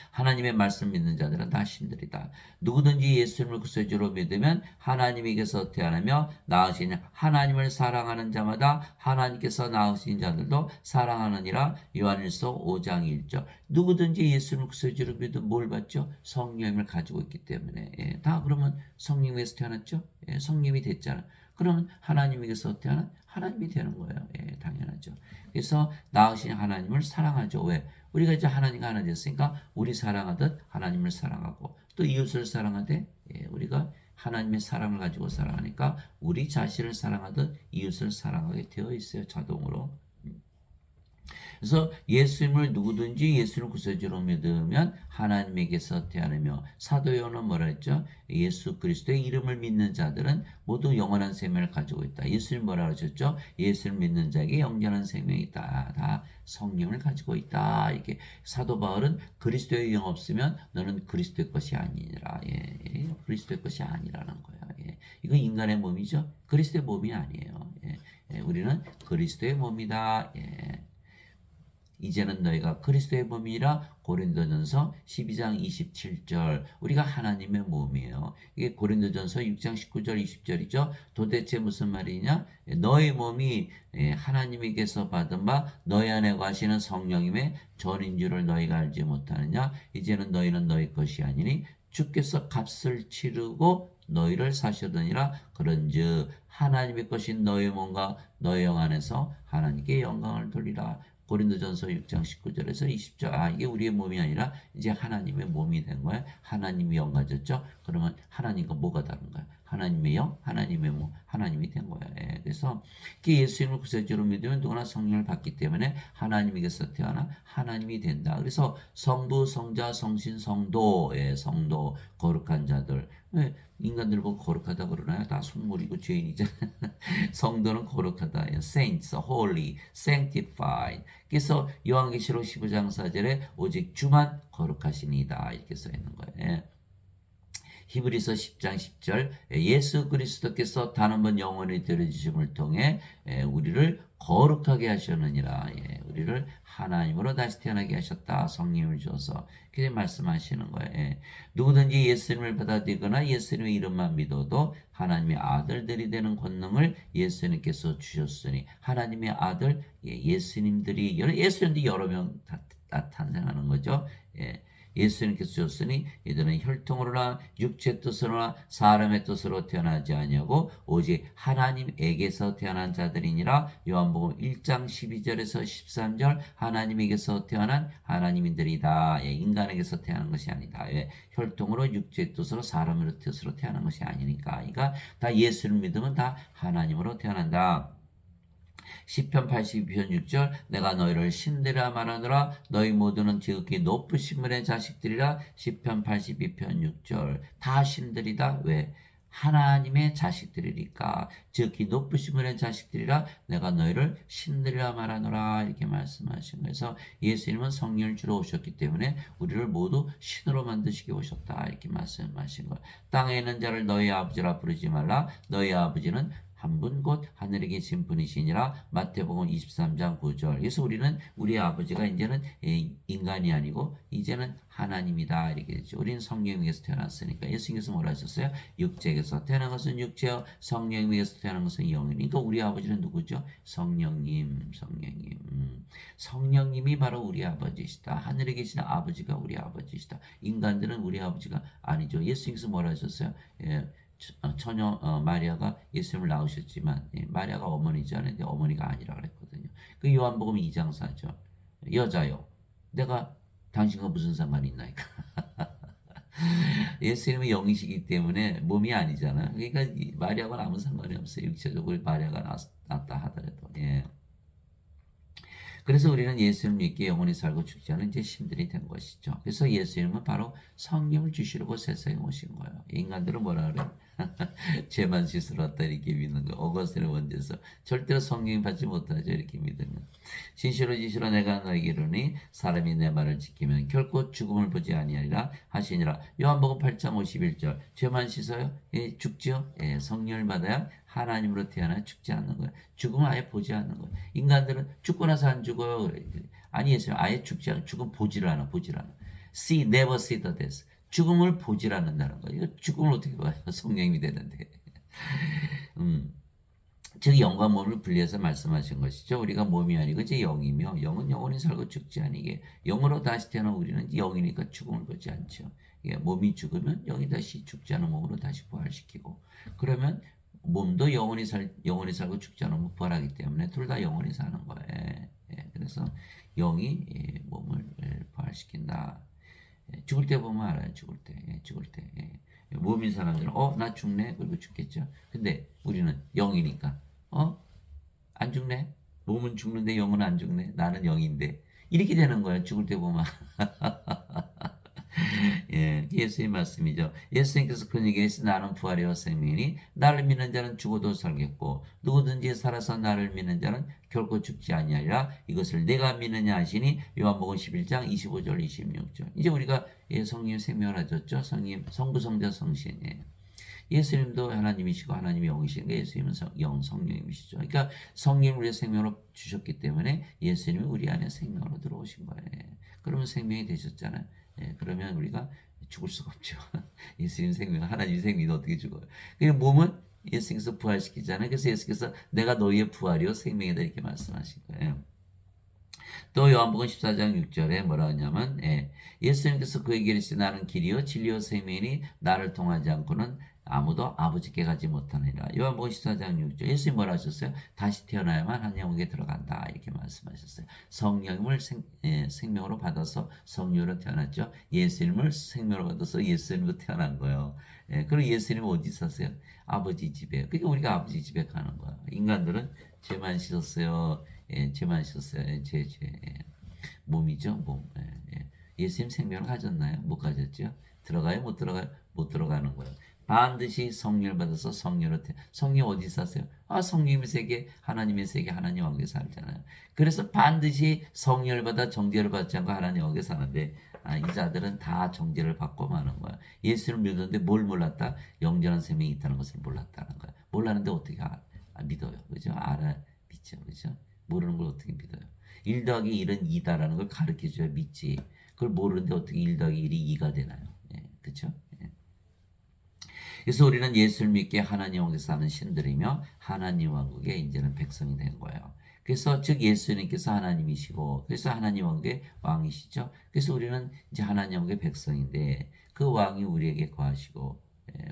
하나님의 말씀 믿는 자들은 다 신들이다. 누구든지 예수님을 구세주로 믿으면 하나님에게서 태어나며 낳으신 하나님을 사랑하는 자마다 하나님께서 낳으신 자들도 사랑하느니라. 요한일서 5장 1절. 누구든지 예수님을 구세주로 믿으면 뭘 받죠? 성령을 가지고 있기 때문에 다 그러면 성령에서 태어났죠? 성령이 됐잖아. 그러면 하나님에게서 태어난 하나님이 되는 거예요. 당연하죠. 그래서 낳으신 하나님을 사랑하죠. 왜? 우리가 이제 하나님과 하나 됐으니까 우리 사랑하듯 하나님을 사랑하고 또 이웃을 사랑하되 우리가 하나님의 사랑을 가지고 사랑하니까 우리 자신을 사랑하듯 이웃을 사랑하게 되어 있어요. 자동으로. 그래서 예수님을 누구든지 예수를 구세주로 믿으면 하나님에게서 태어나며 사도 요한은 뭐라 했죠? 예수 그리스도의 이름을 믿는 자들은 모두 영원한 생명을 가지고 있다. 예수님 뭐라 하셨죠? 예수를 믿는 자에게 영원한 생명이 있다. 다 성령을 가지고 있다. 이렇게 사도 바울은 그리스도의 영 없으면 너는 그리스도의 것이 아니라 그리스도의 것이 아니라는 거야. 이건 인간의 몸이죠. 그리스도의 몸이 아니에요. 우리는 그리스도의 몸이다. 이제는 너희가 그리스도의 몸이라. 고린도전서 12장 27절. 우리가 하나님의 몸이에요. 이게 고린도전서 6장 19절 20절이죠. 도대체 무슨 말이냐? 너희 몸이 하나님에게서 받은 바 너희 안에 거하시는 성령님의 전인 줄을 너희가 알지 못하느냐? 이제는 너희는 너희 것이 아니니 주께서 값을 치르고 너희를 사셨느니라. 그런즉 하나님의 것인 너희 몸과 너희 영 안에서 하나님께 영광을 돌리라. 고린도전서 6장 19절에서 20절. 이게 우리의 몸이 아니라 이제 하나님의 몸이 된 거예요. 하나님이 영 가졌죠. 그러면 하나님과 뭐가 다른가요? 하나님의 영, 하나님의 몸, 하나님이 된 거예요. 그래서 예수님을 구세주로 믿으면 누구나 성령을 받기 때문에 하나님에게서 태어나 하나님이 된다. 그래서 성부, 성자, 성신, 성도, 성도, 거룩한 자들. 왜 인간들 보고 거룩하다 그러나요? 다 속물이고 죄인이잖아요. 성도는 거룩하다. Saints, holy, sanctified. 그래서 요한계시록 15장 4절에 오직 주만 거룩하시니다. 이렇게 써 있는 거예요. 히브리서 10장 10절 예수 그리스도께서 단 한 번 영원히 들어주심을 통해 우리를 거룩하게 하셨느니라. 우리를 하나님으로 다시 태어나게 하셨다. 성령을 주어서 그렇게 말씀하시는 거예요. 누구든지 예수님을 받아들이거나 예수님의 이름만 믿어도 하나님의 아들들이 되는 권능을 예수님께서 주셨으니 하나님의 아들 예수님들이 여러 명 탄생하는 거죠. 예수님께서 주셨으니 이들은 혈통으로나 육체 뜻으로나 사람의 뜻으로 태어나지 아니하고 오직 하나님에게서 태어난 자들이니라. 요한복음 1장 12절에서 13절 하나님에게서 태어난 하나님인들이다. 인간에게서 태어난 것이 아니다. 혈통으로 육체 뜻으로 사람의 뜻으로 태어난 것이 아니니까. 그러니까 다 예수를 믿으면 다 하나님으로 태어난다. 시편 82편 6절 내가 너희를 신들이라 말하노라 너희 모두는 지극히 높으신 분의 자식들이라. 시편 82편 6절 다 신들이다. 왜? 하나님의 자식들이니까 지극히 높으신 분의 자식들이라 내가 너희를 신들이라 말하노라 이렇게 말씀하신 거에서 예수님은 성령을 주러 오셨기 때문에 우리를 모두 신으로 만드시기 오셨다 이렇게 말씀하신 거예요. 땅에 있는 자를 너희 아버지라 부르지 말라 너희 아버지는 한 분 곧 하늘에 계신 분이시니라. 마태복음 23장 9절. 그래서 우리는 우리 아버지가 이제는 인간이 아니고 이제는 하나님이다 이렇게 되죠. 우리는 성령에게서 태어났으니까. 예수님께서 뭐라 하셨어요? 육체에게서 태어난 것은 육체요 성령에게서 태어난 것은 영이니. 또 우리 아버지는 누구죠? 성령님. 성령님이 바로 우리 아버지시다. 하늘에 계신 아버지가 우리 아버지시다. 인간들은 우리 아버지가 아니죠. 예수님께서 뭐라 하셨어요? 처녀 마리아가 예수님을 낳으셨지만 마리아가 어머니지 않은데 어머니가 아니라 그랬거든요. 그 요한복음 2장 4절 여자요 내가 당신과 무슨 상관이 있나이까. 예수님은 영이시기 때문에 몸이 아니잖아. 그러니까 마리아가 아무 상관이 없어요. 육체적으로 마리아가 낳았다 하더라도. 그래서 우리는 예수님 믿기에 영원히 살고 죽지 않은 이제 신들이 된 것이죠. 그래서 예수님은 바로 성령을 주시려고 세상에 오신 거예요. 인간들은 뭐라 그래? 죄만 씻으렀다 이렇게 믿는 거. 어거스틴의 원제에서 절대로 성령 받지 못하죠 이렇게 믿으면. 진실로 내가 너에게 이르니 사람이 내 말을 지키면 결코 죽음을 보지 아니하리라 하시니라. 요한복음 8장 51절 죄만 씻어요? 죽지요? 성령을 받아야 하나님으로 태어나 죽지 않는 거예요. 죽음을 아예 보지 않는 거예요. 인간들은 죽고 나서 안 죽어요. 아니 예수님 아예 죽지 않아. 죽음 보지를 않아. See, never see the death. 죽음을 보질 않는다는 거예요. 이거 죽음을 어떻게 봐요? 성령이 되는데. 즉 영과 몸을 분리해서 말씀하신 것이죠. 우리가 몸이 아니고 이제 영이며 영은 영원히 살고 죽지 아니게 영으로 다시 태어난 우리는 영이니까 죽음을 보지 않죠. 몸이 죽으면 영이 다시 죽지 않은 몸으로 다시 부활시키고 그러면 몸도 영원히 살고 죽지 않은 몸 부활하기 때문에 둘 다 영원히 사는 거예요. 그래서 영이 몸을 부활시킨다. 죽을 때 보면 알아요. 죽을 때. 몸인 사람들은 나 죽네. 그리고 죽겠죠. 근데 우리는 영이니까 안 죽네. 몸은 죽는데 영은 안 죽네. 나는 영인데. 이렇게 되는 거예요. 죽을 때 보면. 예수의 말씀이죠. 예수님께서 그런 얘기했으니 나는 부활이요 생명이니 나를 믿는 자는 죽어도 살겠고 누구든지 살아서 나를 믿는 자는 결코 죽지 아니하리라. 이것을 내가 믿느냐 하시니 요한복음 11장 25절 26절. 이제 우리가 성령 생명을 얻었죠. 성부 성자 성신. 예수님도 하나님이시고 하나님이 영이시니까 예수님은 성령님이시죠. 그러니까 성령을 우리의 생명으로 주셨기 때문에 예수님이 우리 안에 생명으로 들어오신 거예요. 그러면 생명이 되셨잖아요. 그러면 우리가 죽을 수가 없죠. 예수님 생명, 하나님 생명이 어떻게 죽어요? 그냥 몸은 예수님께서 부활시키잖아요. 그래서 예수께서 내가 너희의 부활이요 생명이다 이렇게 말씀하신 거예요. 또 요한복음 14장 6절에 뭐라 하냐면 예수님께서 그에게 이르시되 나는 길이요 진리요 생명이니 나를 통하지 않고는 아무도 아버지께 가지 못하느니라. 요한복음 14장 6절. 예수님이 뭐라 하셨어요? 다시 태어나야만 하나님에게 들어간다 이렇게 말씀하셨어요. 성령을 생명으로 받아서 성령으로 태어났죠. 예수님을 생명으로 받아서 예수님으로 태어난 거예요. 그리고 예수님은 어디 사세요? 아버지 집에. 그러니까 우리가 아버지 집에 가는 거예요. 인간들은 죄만 씻었어요. 죄만 씻었어요. 죄. 몸이죠. 몸. 예수님 생명을 가졌나요? 못 가졌죠. 들어가요? 못 들어가요? 못 들어가는 거예요. 반드시 성령을 받아서 성령 어디 사세요? 성령의 세계, 하나님의 세계, 하나님 왕국에 살잖아요. 그래서 반드시 성령을 받아 정죄를 받지 않고 하나님 왕국에 사는데 이 자들은 다 정죄를 받고 마는 거야. 예수를 믿었는데 뭘 몰랐다? 영전한 생명이 있다는 것을 몰랐다는 거야. 몰랐는데 어떻게 믿어요? 그죠? 믿죠. 그죠? 모르는 걸 어떻게 믿어요? 1 더하기 1은 2다라는 걸 가르쳐줘야 믿지. 그걸 모르는데 어떻게 1 더하기 1이 2가 되나요? 예, 그렇죠? 예. 그래서 우리는 예수를 믿게 하나님 왕국에 사는 신들이며 하나님 왕국의 이제는 백성이 된 거예요. 그래서 즉 예수님께서 하나님이시고 그래서 하나님 왕국의 왕이시죠. 그래서 우리는 이제 하나님 왕국의 백성인데 그 왕이 우리에게 거하시고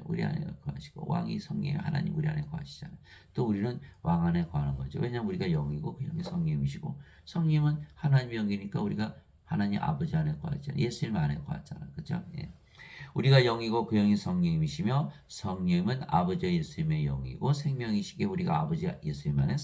우리 안에 거하시고 왕이 성령의 하나님 우리 안에 거하시잖아요. 또 우리는 왕 안에 거하는 거죠. 왜냐하면 우리가 영이고 그 영이 성령이시고 성령은 하나님의 영이니까 우리가 하나님 아버지 안에 거하잖아요. 예수님 안에 거하잖아요. 그죠? 예. 우리가 영이고 그 영이 성령이시며 성령은 아버지 예수님의 영이고 생명이시기에 우리가 아버지 예수님 안에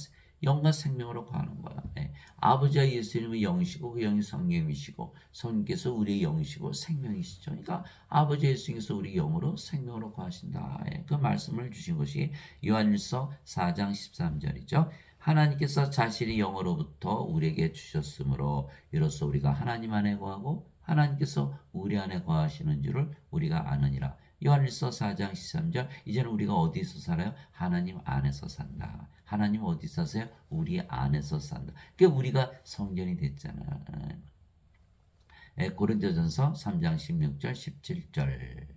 영과 생명으로 거하는 거야. 예. 아버지 예수님의 영이시고 그 영이 성령이시고 성령께서 우리의 영이시고 생명이시죠. 그러니까 아버지 예수님께서 우리 영으로 생명으로 거하신다. 예. 그 말씀을 주신 것이 요한일서 4장 13절이죠. 하나님께서 자신의 영으로부터 우리에게 주셨으므로 이로써 우리가 하나님 안에 거하고 하나님께서 우리 안에 거하시는 줄을 우리가 아느니라. 요한일서 4장 13절. 이제는 우리가 어디서 살아요? 하나님 안에서 산다. 하나님 어디 사세요? 우리 안에서 산다. 그러니까 우리가 성전이 됐잖아. 고린도전서 3장 16절 17절.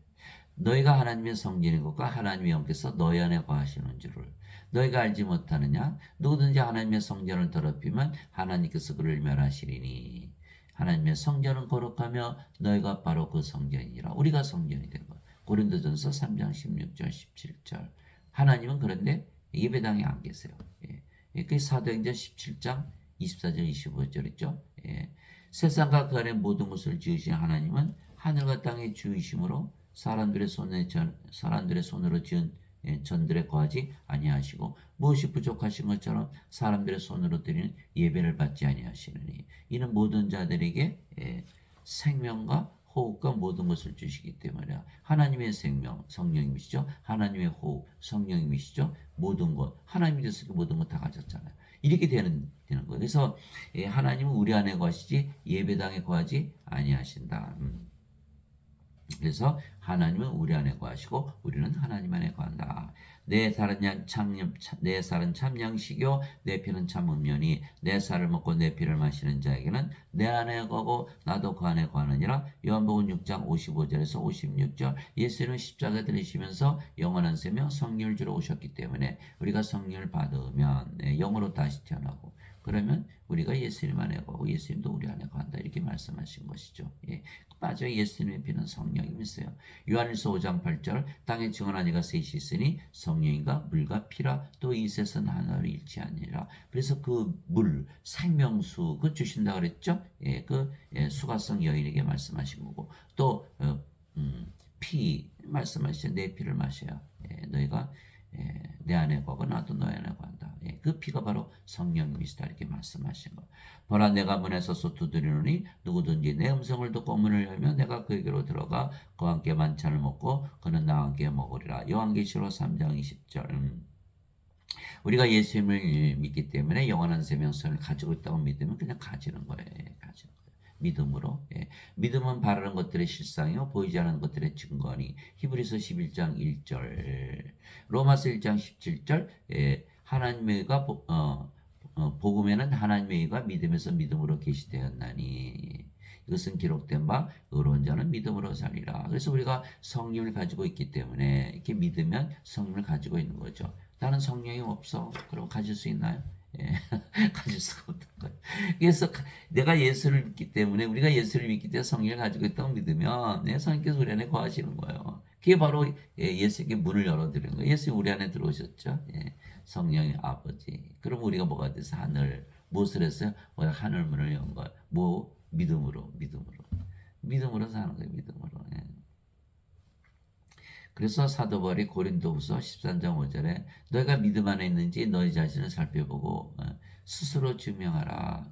너희가 하나님의 성전인 것과 하나님의 영께서 너희 안에 거하시는 줄을 너희가 알지 못하느냐? 누구든지 하나님의 성전을 더럽히면 하나님께서 그를 멸하시리니 하나님의 성전은 거룩하며 너희가 바로 그 성전이라. 우리가 성전이 된 거야. 고린도전서 3장 16절 17절. 하나님은 그런데 예배당에 안 계세요. 예. 그 사도행전 17장 24절 25절 있죠. 예. 세상과 그 안에 모든 것을 지으신 하나님은 하늘과 땅의 주이심으로 사람들의 손으로 지은 전들에 거하지 아니하시고 무엇이 부족하신 것처럼 사람들의 손으로 드리는 예배를 받지 아니하시느니 이는 모든 자들에게 생명과 호흡과 모든 것을 주시기 때문에 하나님의 생명 성령님이시죠. 하나님의 호흡 성령님이시죠. 모든 것 하나님이 됐으니까 모든 것 다 가졌잖아요. 이렇게 되는 거예요. 그래서 하나님은 우리 안에 거하시지 예배당에 거하지 아니하신다. 그래서 하나님은 우리 안에 거하시고 우리는 하나님 안에 거한다. 내 살은 참 양식이요 내 피는 참 음료니 내 살을 먹고 내 피를 마시는 자에게는 내 안에 거고 나도 그 안에 거하느니라. 요한복음 6장 55절에서 56절. 예수님은 십자가 들으시면서 영원한 생명 성령을 주러 오셨기 때문에 우리가 성령을 받으면 영으로 다시 태어나고 그러면 우리가 예수님 안에 거하고 예수님도 우리 안에 거한다 이렇게 말씀하신 것이죠. 예. 빠져 예수님의 피는 성령이면서요. 요한일서 5장 8절 땅에 증언한 이가 셋이 있으니 성령인가 물과 피라 또 이 셋은 하나로 일치하니라. 그래서 그 물 생명수 그 주신다 그랬죠. 예, 그 수가성 여인에게 말씀하신 거고 또 피 말씀하시죠. 내 피를 마셔야 너희가 내 안에 거고 나도 너희 안에 거한다. 그 피가 바로 성령님이시다 이렇게 말씀하신 거. 보라 내가 문에 서서 두드리노니 누구든지 내 음성을 듣고 문을 열면 내가 그에게로 들어가 그와 함께 만찬을 먹고 그는 나와 함께 먹으리라. 요한계시록 3장 20절. 우리가 예수님을 믿기 때문에 영원한 생명성을 가지고 있다고 믿으면 그냥 가지는 거예요. 가지는 거예요. 믿음으로. 믿음은 바라는 것들의 실상이요 보이지 않는 것들의 증거니. 히브리서 11장 1절. 로마서 1장 17절. 하나님의 의가 복음에는 하나님의 의가 믿음에서 믿음으로 계시되었나니 이것은 기록된 바 의로운 자는 믿음으로 살리라. 그래서 우리가 성령을 가지고 있기 때문에 이렇게 믿으면 성령을 가지고 있는 거죠. 나는 성령이 없어. 그럼 가질 수 있나요? 가질 수가 없는 거예요. 그래서 내가 예수를 믿기 때문에 우리가 예수를 믿기 때문에 성령을 가지고 있다고 믿으면 성령께서 우리 안에 거하시는 거예요. 그게 바로 예수에게 문을 열어드리는 거예요. 예수님 우리 안에 들어오셨죠. 성령의 아버지. 그럼 우리가 뭐가 돼서 무엇을 했어요? 하늘 문을 연 거예요. 믿음으로 사는 거예요. 믿음으로. 그래서 사도 바울이 고린도후서 13장 5절에 너희가 믿음 안에 있는지 너희 자신을 살펴보고 스스로 증명하라.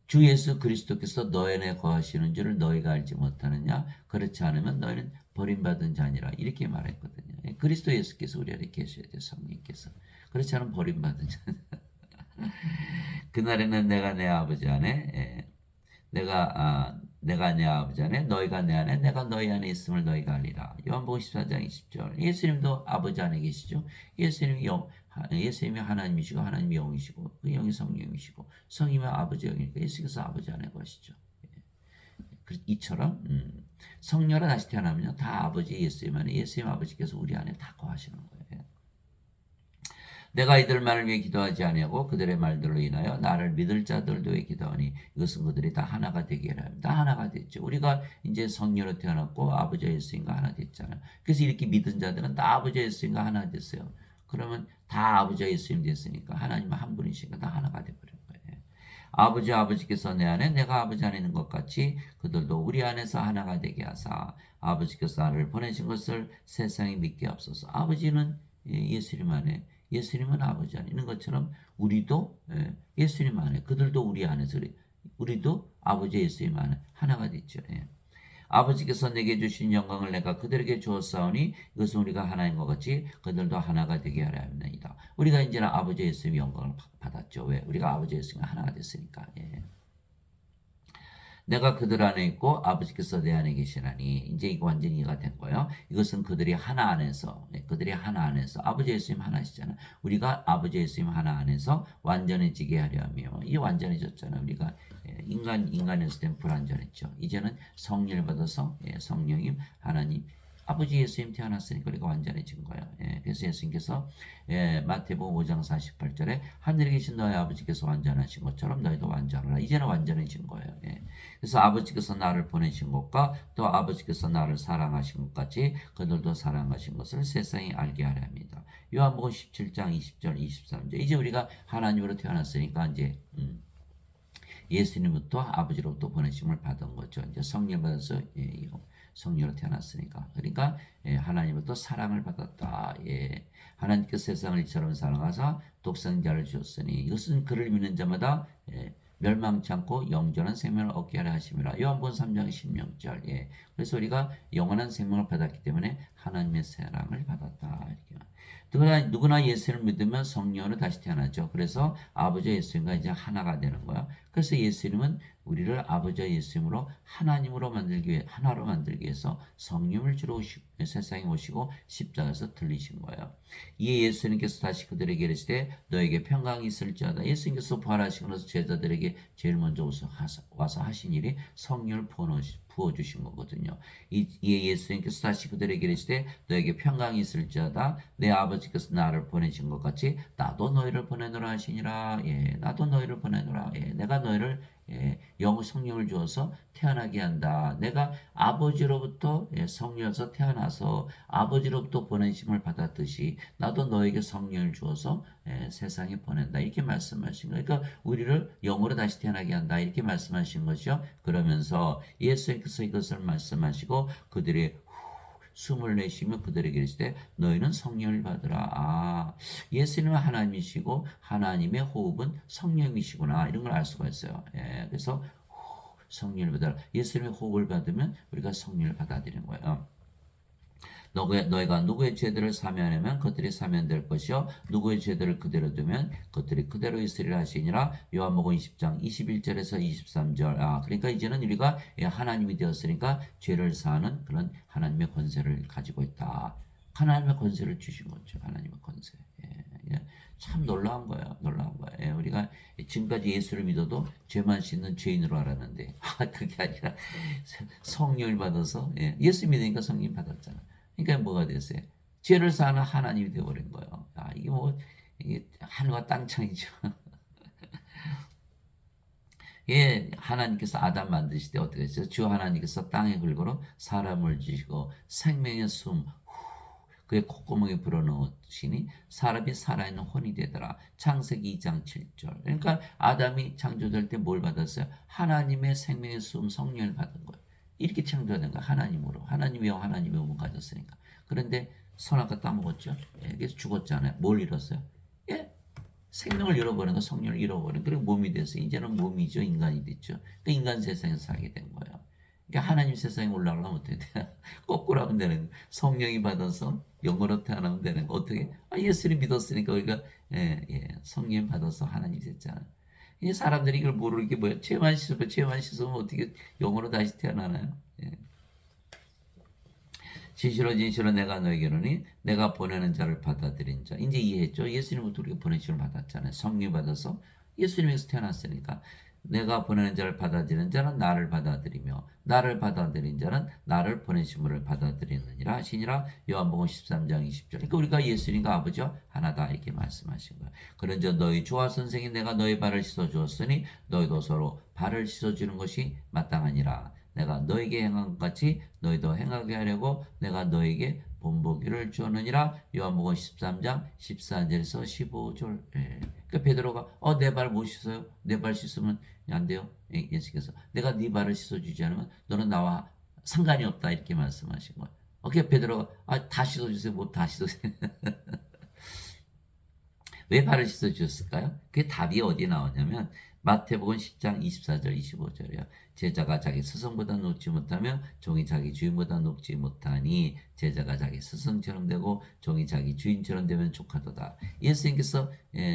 주 예수 그리스도께서 너희 안에 거하시는 줄을 너희가 알지 못하느냐? 그렇지 않으면 너희는 버림받은 자니라. 이렇게 말했거든요. 그리스도 예수께서 우리 안에 계셔야 돼요. 성령께서. 그렇지 않으면 버림받은 자. 그날에는 내가 내 아버지 안에 내가 내 아버지 안에 너희가 내 안에 내가 너희 안에 있음을 너희가 알리라. 요한복음 14장 20절. 예수님도 아버지 안에 계시죠. 예수님이 하나님이시고 하나님이 영이시고 그 영이 성령이시고 성이면 아버지 영이니까 예수께서 아버지 안에 거시죠. 이처럼 성녀라 다시 태어나면요 다 아버지 예수님 안에 예수님 아버지께서 우리 안에 다 거하시는 거예요. 내가 이들만을 위해 기도하지 아니하고 그들의 말들로 인하여 나를 믿을 자들도 위해 기도하니 이것은 그들이 다 하나가 되게 하라. 다 하나가 됐죠. 우리가 이제 성녀로 태어났고 아버지 예수님과 하나 됐잖아요. 그래서 이렇게 믿은 자들은 다 아버지 예수님과 하나 됐어요. 그러면 다 아버지 예수님 됐으니까 하나님 한 분이시니까 다 하나가 돼버린 거예요. 아버지께서 내 안에 내가 아버지 안에 있는 것 같이 그들도 우리 안에서 하나가 되게 하사 아버지께서 나를 보내신 것을 세상이 믿게 앞서서 아버지는 예수님 안에 예수님은 아버지 안에 있는 것처럼 우리도 예수님 안에 그들도 우리 안에서 우리도 아버지 예수님 안에 하나가 됐죠. 아버지께서 내게 주신 영광을 내가 그들에게 주었사오니 이것은 우리가 하나인 것 같이 그들도 하나가 되게 하려 합니다. 우리가 이제는 아버지 예수님의 영광을 받았죠. 왜? 우리가 아버지 예수님과 하나가 됐으니까. 내가 그들 안에 있고 아버지께서 내 안에 계시나니 이제 이거 완전히 이해가 된 거예요. 이것은 그들이 하나 안에서 그들이 하나 안에서 아버지 예수님 하나시잖아요. 우리가 아버지 예수님 하나 안에서 완전해지게 하려 하며 이 완전해졌잖아요. 우리가 인간에서 된 불완전했죠. 이제는 성령을 받아서 성령님 하나님 아버지 예수님 태어났으니까 우리가 완전해진 거예요. 그래서 예수님께서 마태복음 5장 48절에 하늘에 계신 너희 아버지께서 완전하신 것처럼 너희도 완전하라. 이제는 완전해진 거예요. 그래서 아버지께서 나를 보내신 것과 또 아버지께서 나를 사랑하신 것 같이 그들도 사랑하신 것을 세상이 알게 하려 합니다. 요한복음 17장 20절 23절 이제 우리가 하나님으로 태어났으니까 이제 예수님부터 아버지로부터 보내심을 받은 거죠. 이제 성령 받아서 성령으로 태어났으니까. 그러니까 하나님부터 사랑을 받았다. 하나님께서 세상을 이처럼 사랑하사 독생자를 주셨으니 이것은 그를 믿는 자마다 멸망치 않고 영원한 생명을 얻게 하려 하심이라. 요한복음 3장 16절. 그래서 우리가 영원한 생명을 받았기 때문에 하나님의 사랑을 받았다. 이렇게. 누구나 예수를 믿으면 성령으로 다시 태어나죠. 그래서 아버지 예수님과 이제 하나가 되는 거야. 그래서 예수님은 우리를 아버지 예수님으로 하나님으로 만들기 위해 하나로 만들기 위해서 성령을 주러 세상에 오시고 십자가에서 들리신 거예요. 이에 예수님께서 다시 그들에게 이르시되 너에게 평강이 있을지어다. 예수님께서 부활하시고 나서 제자들에게 제일 먼저 와서 하신 일이 성령을 부어주신 거거든요. 이에 예수님께서 다시 그들에게 이르시되 너에게 평강이 있을지어다. 내 아버지께서 나를 보내신 것 같이 나도 너희를 보내노라 하시니라. 나도 너희를 보내노라. 내가 너희를 영의 성령을 주어서 태어나게 한다. 내가 아버지로부터 성령에서 태어나서 아버지로부터 보내심을 받았듯이 나도 너에게 성령을 주어서 세상에 보낸다. 이렇게 말씀하신 거예요. 그러니까 우리를 영으로 다시 태어나게 한다. 이렇게 말씀하신 거죠. 그러면서 예수님께서 이것을 말씀하시고 그들의 숨을 내쉬며 그들에게 이르시되 너희는 성령을 받으라. 예수님은 하나님이시고 하나님의 호흡은 성령이시구나. 이런 걸 알 수가 있어요. 그래서 성령을 받으라. 예수님의 호흡을 받으면 우리가 성령을 받아들이는 거예요. 너희가 누구의 죄들을 사면하면 그들이 사면될 것이요 누구의 죄들을 그대로 두면 그들이 그대로 있으리라 하시니라. 요한복음 20장 21절에서 23절. 그러니까 이제는 우리가 하나님이 되었으니까 죄를 사하는 그런 하나님의 권세를 가지고 있다. 하나님의 권세를 주신 거죠. 하나님의 권세. 참 놀라운 거예요. 놀라운 거예요. 우리가 지금까지 예수를 믿어도 죄만 씻는 죄인으로 알았는데 그게 아니라 성령을 받아서 예수 믿으니까 성령 받았잖아. 그러니까 뭐가 됐어요? 죄를 사는 하나님이 되어버린 거예요. 이게 뭐 이게 하늘과 땅 차이죠. 하나님께서 아담 만드실 때 어떻게 했어요? 주 하나님께서 땅에 긁어로 사람을 주시고 생명의 숨 그의 콧구멍에 불어넣으시니 사람이 살아있는 혼이 되더라. 창세기 2장 7절. 그러니까 아담이 창조될 때 뭘 받았어요? 하나님의 생명의 숨 성령을 받은 거예요. 이렇게 창조된 거예요. 하나님으로. 하나님의 영, 하나님의 몸을 가졌으니까. 그런데 선악과 따먹었죠. 그래서 죽었잖아요. 뭘 잃었어요? 생명을 잃어버린 거, 성령을 잃어버린 그리고 몸이 돼서 이제는 몸이죠. 인간이 됐죠. 그 인간 세상에서 살게 된 거예요. 그러니까 하나님 세상에 올라가면 어떻게 돼요? 거꾸로 하면 되는 거예요. 성령이 받아서 영으로 태어나면 되는 거. 어떻게? 예수를 믿었으니까 우리가 성령 받아서 하나님 됐잖아요. 이 사람들이 이걸 모르는 게 뭐예요? 죄만 씻으면 어떻게 영으로 다시 태어나나요? 예. 진실로 내가 너에게로니 내가 보내는 자를 받아들인 자. 이제 이해했죠? 예수님부터 우리가 보내심을 받았잖아요. 성령 받아서 예수님에서 태어났으니까 내가 보내는 자를 받아들이는 자는 나를 받아들이며 나를 받아들인 자는 나를 보내심을 받아들이느니라 하시니라. 요한복음 13장 20절. 그러니까 우리가 예수님과 아버지와 하나다 이렇게 말씀하신 거예요. 그런저 너희 주와 선생이 내가 너희 발을 씻어 주었으니 너희도 서로 발을 씻어 주는 것이 마땅하니라. 내가 너에게 행한 것 같이 너희도 행하게 하려고 내가 너에게 본보기를 주었느니라. 요한복음 13장 14절에서 15절. 그러니까 베드로가 내 발 못 씻어요? 내 발 씻으면 안 돼요? 예수께서 내가 네 발을 씻어주지 않으면 너는 나와 상관이 없다 이렇게 말씀하신 거예요. 그러니까 베드로가 다 씻어주세요. 뭐 다 씻어주세요. 왜 발을 씻어주셨을까요? 그게 답이 어디 나오냐면 마태복음 10장 24절 25절이에요. 제자가 자기 스승보다 높지 못하며 종이 자기 주인보다 높지 못하니 제자가 자기 스승처럼 되고 종이 자기 주인처럼 되면 족하도다. 예수님께서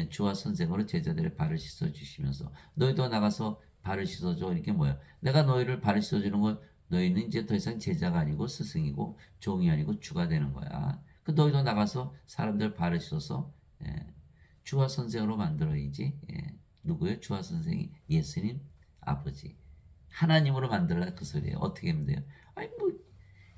주와 선생으로 제자들의 발을 씻어주시면서 너희도 나가서 발을 씻어줘. 이렇게 뭐예요? 내가 너희를 발을 씻어주는 건 너희는 이제 더 이상 제자가 아니고 스승이고 종이 아니고 주가 되는 거야. 그 너희도 나가서 사람들 발을 씻어서 주와 선생으로 만들어야지. 누구요? 주와 선생이 예수님 아버지 하나님으로 만들라 그 소리예요. 어떻게 하면 돼요? 아니 뭐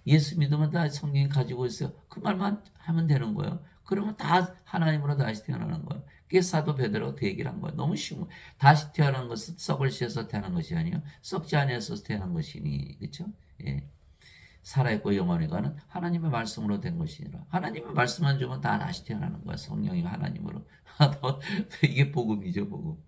예수 믿으면 다 성령이 가지고 있어요. 그 말만 하면 되는 거예요. 그러면 다 하나님으로 다시 태어나는 거예요. 그게 사도 베드로가 그 얘기를 한 거예요. 너무 쉬운 거예요. 다시 태어난 것은 썩을 씌어서 태어난 것이 아니요 썩지 아니어서 태어난 것이니 그렇죠? 살아있고 영원히 가는 하나님의 말씀으로 된 것이니라. 하나님의 말씀만 주면 다 다시 태어나는 거야. 성령이 하나님으로. 이게 복음이죠, 복음.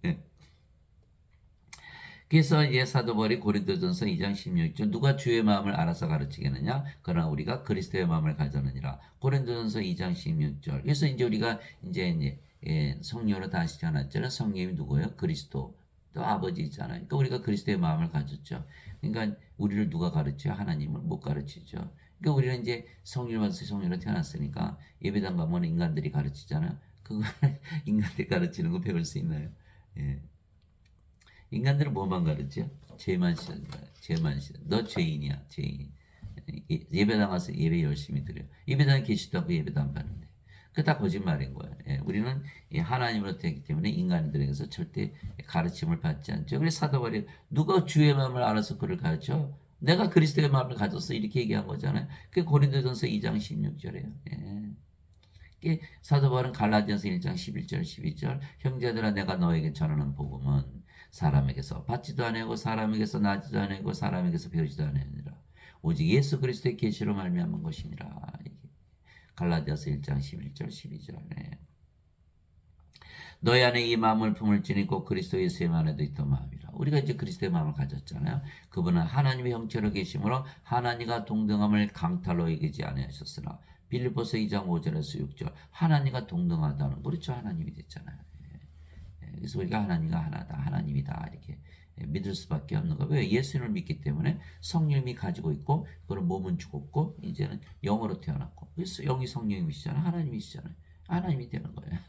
그래서 이제 사도 바울이 고린도전서 2장 16절 누가 주의 마음을 알아서 가르치겠느냐? 그러나 우리가 그리스도의 마음을 가졌느니라. 고린도전서 2장 16절. 그래서 이제 우리가 이제 성령으로 다시 태어났잖아요. 성령이 누구예요? 그리스도. 또 아버지잖아요. 그러니까 우리가 그리스도의 마음을 가졌죠. 그러니까 우리를 누가 가르쳐요? 하나님을 못 가르치죠. 그러니까 우리는 이제 성령을 받아서 성령으로 태어났으니까 예배당 가면 인간들이 가르치잖아요. 그거 인간들이 가르치는 거 배울 수 있나요? 예. 인간들은 뭐만 가르쳐? 죄만 씻는 거야. 죄만 씻는. 너 죄인이야. 죄인. 예배당 가서 예배 열심히 드려. 예배당에 계시도 않고 예배도 안 받는데. 그게 다 거짓말인 거야. 우리는 하나님으로 되기 때문에 인간들에게서 절대 가르침을 받지 않죠. 그래서 사도 바울이 누가 주의 마음을 알아서 그를 가르쳐? 내가 그리스도의 마음을 가졌어. 이렇게 얘기한 거잖아요. 그게 고린도전서 2장 16절이에요. 사도 바울은 갈라디아서 1장 11절 12절 형제들아 내가 너에게 전하는 복음은 사람에게서 받지도 아니하고 사람에게서 나지도 아니하고 사람에게서 배우지도 아니하니라. 오직 예수 그리스도의 계시로 말미암은 것이니라. 갈라디아서 1장 11절 12절. 너희 안에 이 마음을 품을지니 꼭 그리스도 예수의 안에도 있던 마음이라. 우리가 이제 그리스도의 마음을 가졌잖아요. 그분은 하나님의 형체로 계심으로 하나님과 동등함을 강탈로 여기지 아니하셨으나 빌립보서 2장 5절에서 6절 하나님과 동등하다는 그렇죠. 하나님이 됐잖아요. 그래서 우리가 하나님과 하나다. 하나님이다. 이렇게 믿을 수밖에 없는 거예요. 왜? 예수님을 믿기 때문에 성령이 가지고 있고 그런 몸은 죽었고 이제는 영으로 태어났고 그래서 영이 성령이시잖아요. 하나님이시잖아요. 하나님이 되는 거예요.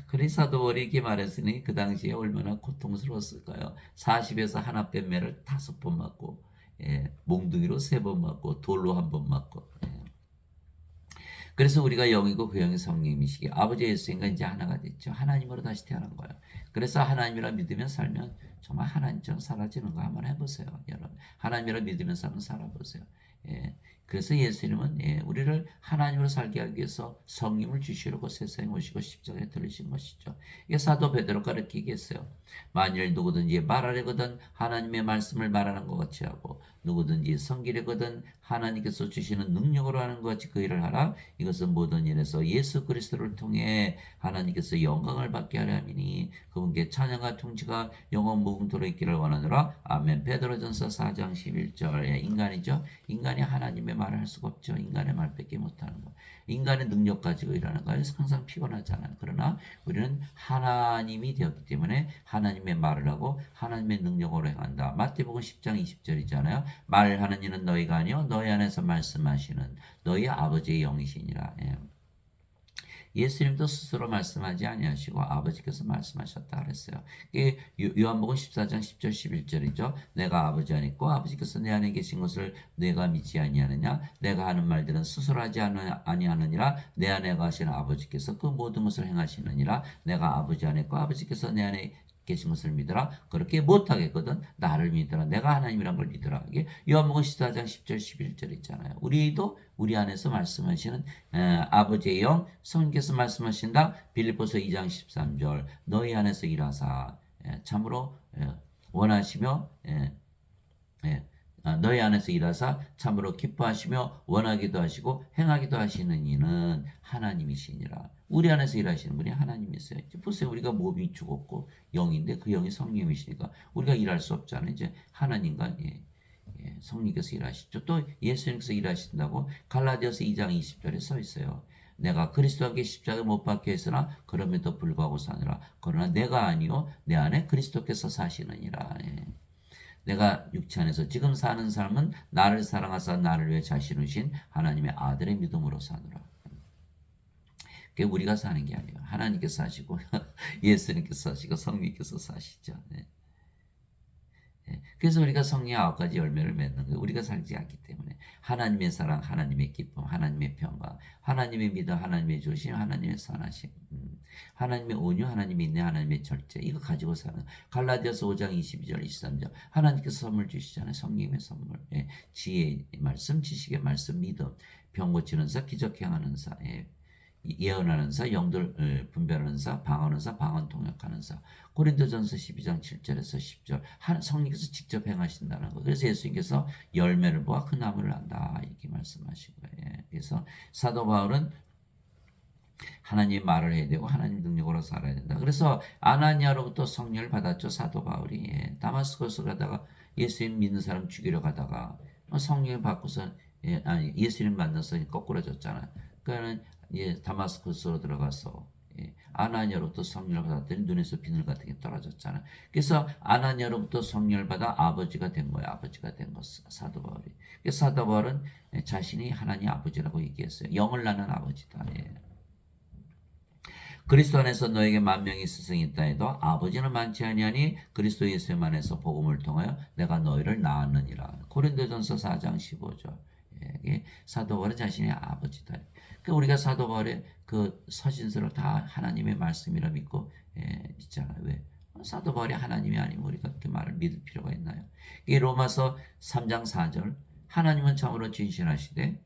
그래서 사도 바울이 이렇게 말했으니 그 당시에 얼마나 고통스러웠을까요? 40에서 하나 뺀 매를 5번 맞고 몽둥이로 3번 맞고 돌로 1번 맞고 그래서 우리가 영이고 그 영이 성령이시기에 아버지 예수님과 이제 하나가 됐죠. 하나님으로 다시 태어난 거예요. 그래서 하나님이라 믿으면 살면 정말 하나님처럼 사라지는 거 한번 해보세요. 여러분 하나님이라 믿으면서 한번 살아보세요. 그래서 예수님은 우리를 하나님으로 살게 하기 위해서 성령을 주시려고 세상에 오시고 십자가에 들으신 것이죠. 이게 사도 베드로가 이렇게 얘기했어요. 만일 누구든지 말하려거든 하나님의 말씀을 말하는 것 같이 하고 누구든지 섬기려거든 하나님께서 주시는 능력으로 하는 것 같이 그 일을 하라. 이것은 모든 일에서 예수 그리스도를 통해 하나님께서 영광을 받게 하려 함이니 그분께 찬양과 통치가 영원 무궁토록 있기를 원하노라. 아멘. 베드로전서 4장 11절 인간이죠. 인간이 하나님의 말을 할 수가 없죠. 인간의 말밖에 못하는 거. 인간의 능력 가지고 일하는 거는 항상 피곤하잖아요. 그러나 우리는 하나님이 되었기 때문에 하나님의 말을 하고 하나님의 능력으로 행한다. 마태복음 10장 20절이잖아요. 말하는 이는 너희가 아니요 너희 안에서 말씀하시는 너희 아버지의 영이시니라. 예. 예수님도 스스로 말씀하지 아니하시고 아버지께서 말씀하셨다 그랬어요. 이게 요한복음 14장 10절 11절이죠. 내가 아버지 안에 있고 아버지께서 내 안에 계신 것을 내가 믿지 아니하느냐? 내가 하는 말들은 스스로 하지 아니하느니라. 내 안에 가신 아버지께서 그 모든 것을 행하시느니라. 내가 아버지 안에 있고 아버지께서 내 안에 계신 것을 믿어라. 그렇게 못하겠거든. 나를 믿어라. 내가 하나님이란 걸 믿어라. 이게 요한복음 14장 10절 11절 있잖아요. 우리도 우리 안에서 말씀하시는 아버지의 영 성령께서 말씀하신다. 빌립보서 2장 13절 너희 안에서 일하사 참으로 원하시며 너희 안에서 일하사 참으로 기뻐하시며 원하기도 하시고 행하기도 하시는 이는 하나님이시니라. 우리 안에서 일하시는 분이 하나님이세요. 보세요. 우리가 몸이 죽었고 영인데 그 영이 성령이시니까 우리가 일할 수 없잖아요. 이제 하나님과 성령께서 일하시죠. 또 예수님께서 일하신다고 갈라디아서 2장 20절에 써 있어요. 내가 그리스도와 함께 십자가에 못 박혀 있으나 그럼에도 불구하고 사느라. 그러나 내가 아니요 내 안에 그리스도께서 사시느니라. 내가 육체 안에서 지금 사는 삶은 나를 사랑하사 나를 위해 자신을 신 하나님의 아들의 믿음으로 사느라. 그게 우리가 사는 게 아니에요. 하나님께서 사시고 예수님께서 사시고 성령께서 사시죠. 네. 그래서 우리가 성령의 9가지 열매를 맺는 거예요. 우리가 살지 않기 때문에 하나님의 사랑, 하나님의 기쁨, 하나님의 평강, 하나님의 믿음, 하나님의 조심, 하나님의 선하심, 하나님의 온유, 하나님의 인내, 하나님의 절제 이거 가지고 사는 갈라디아서 5장 22절 23절 하나님께서 선물 주시잖아요. 성령의 선물, 지혜의 말씀, 지식의 말씀, 믿음, 병 고치는 사, 기적 행하는 사, 예언하는 사, 영들 분별하는 사, 방언하는 사, 방언 통역하는 사. 고린도전서 12장 7절에서 10절. 성령께서 직접 행하신다는 거. 그래서 예수님께서 열매를 보아 그 나무를 안다 이렇게 말씀하신 거예요. 그래서 사도 바울은 하나님의 말을 해야 되고 하나님 능력으로 살아야 된다. 그래서 아나니아로부터 성령을 받았죠. 사도 바울이 다마스커스 가다가 예수님 믿는 사람 죽이러 가다가 성령을 받고서 예수님 만나서 거꾸로졌잖아요. 그러니까 다마스커스로 들어가서 아나니아로부터 성령을 받았더니 눈에서 비늘 같은 게 떨어졌잖아요. 그래서 아나니아로부터 성령을 받아 아버지가 된 거예요. 아버지가 된 것 사도 바울이. 그래서 사도 바울은 자신이 하나님 아버지라고 얘기했어요. 영을 낳는 아버지다. 그리스도 안에서 너에게 만명이 스승이 있다 해도 아버지는 많지 아니하니 그리스도 예수님 안에서 복음을 통하여 내가 너희를 낳았느니라. 고린도전서 4장 15절. 사도 바울은 자신의 아버지다. 그러니까 우리가 사도 바울의 그 서신서를 다 하나님의 말씀이라 믿고 믿잖아요. 왜? 사도 바울이 하나님이 아니면 우리가 그렇게 말을 믿을 필요가 있나요? 이게 로마서 3장 4절 하나님은 참으로 진실하시되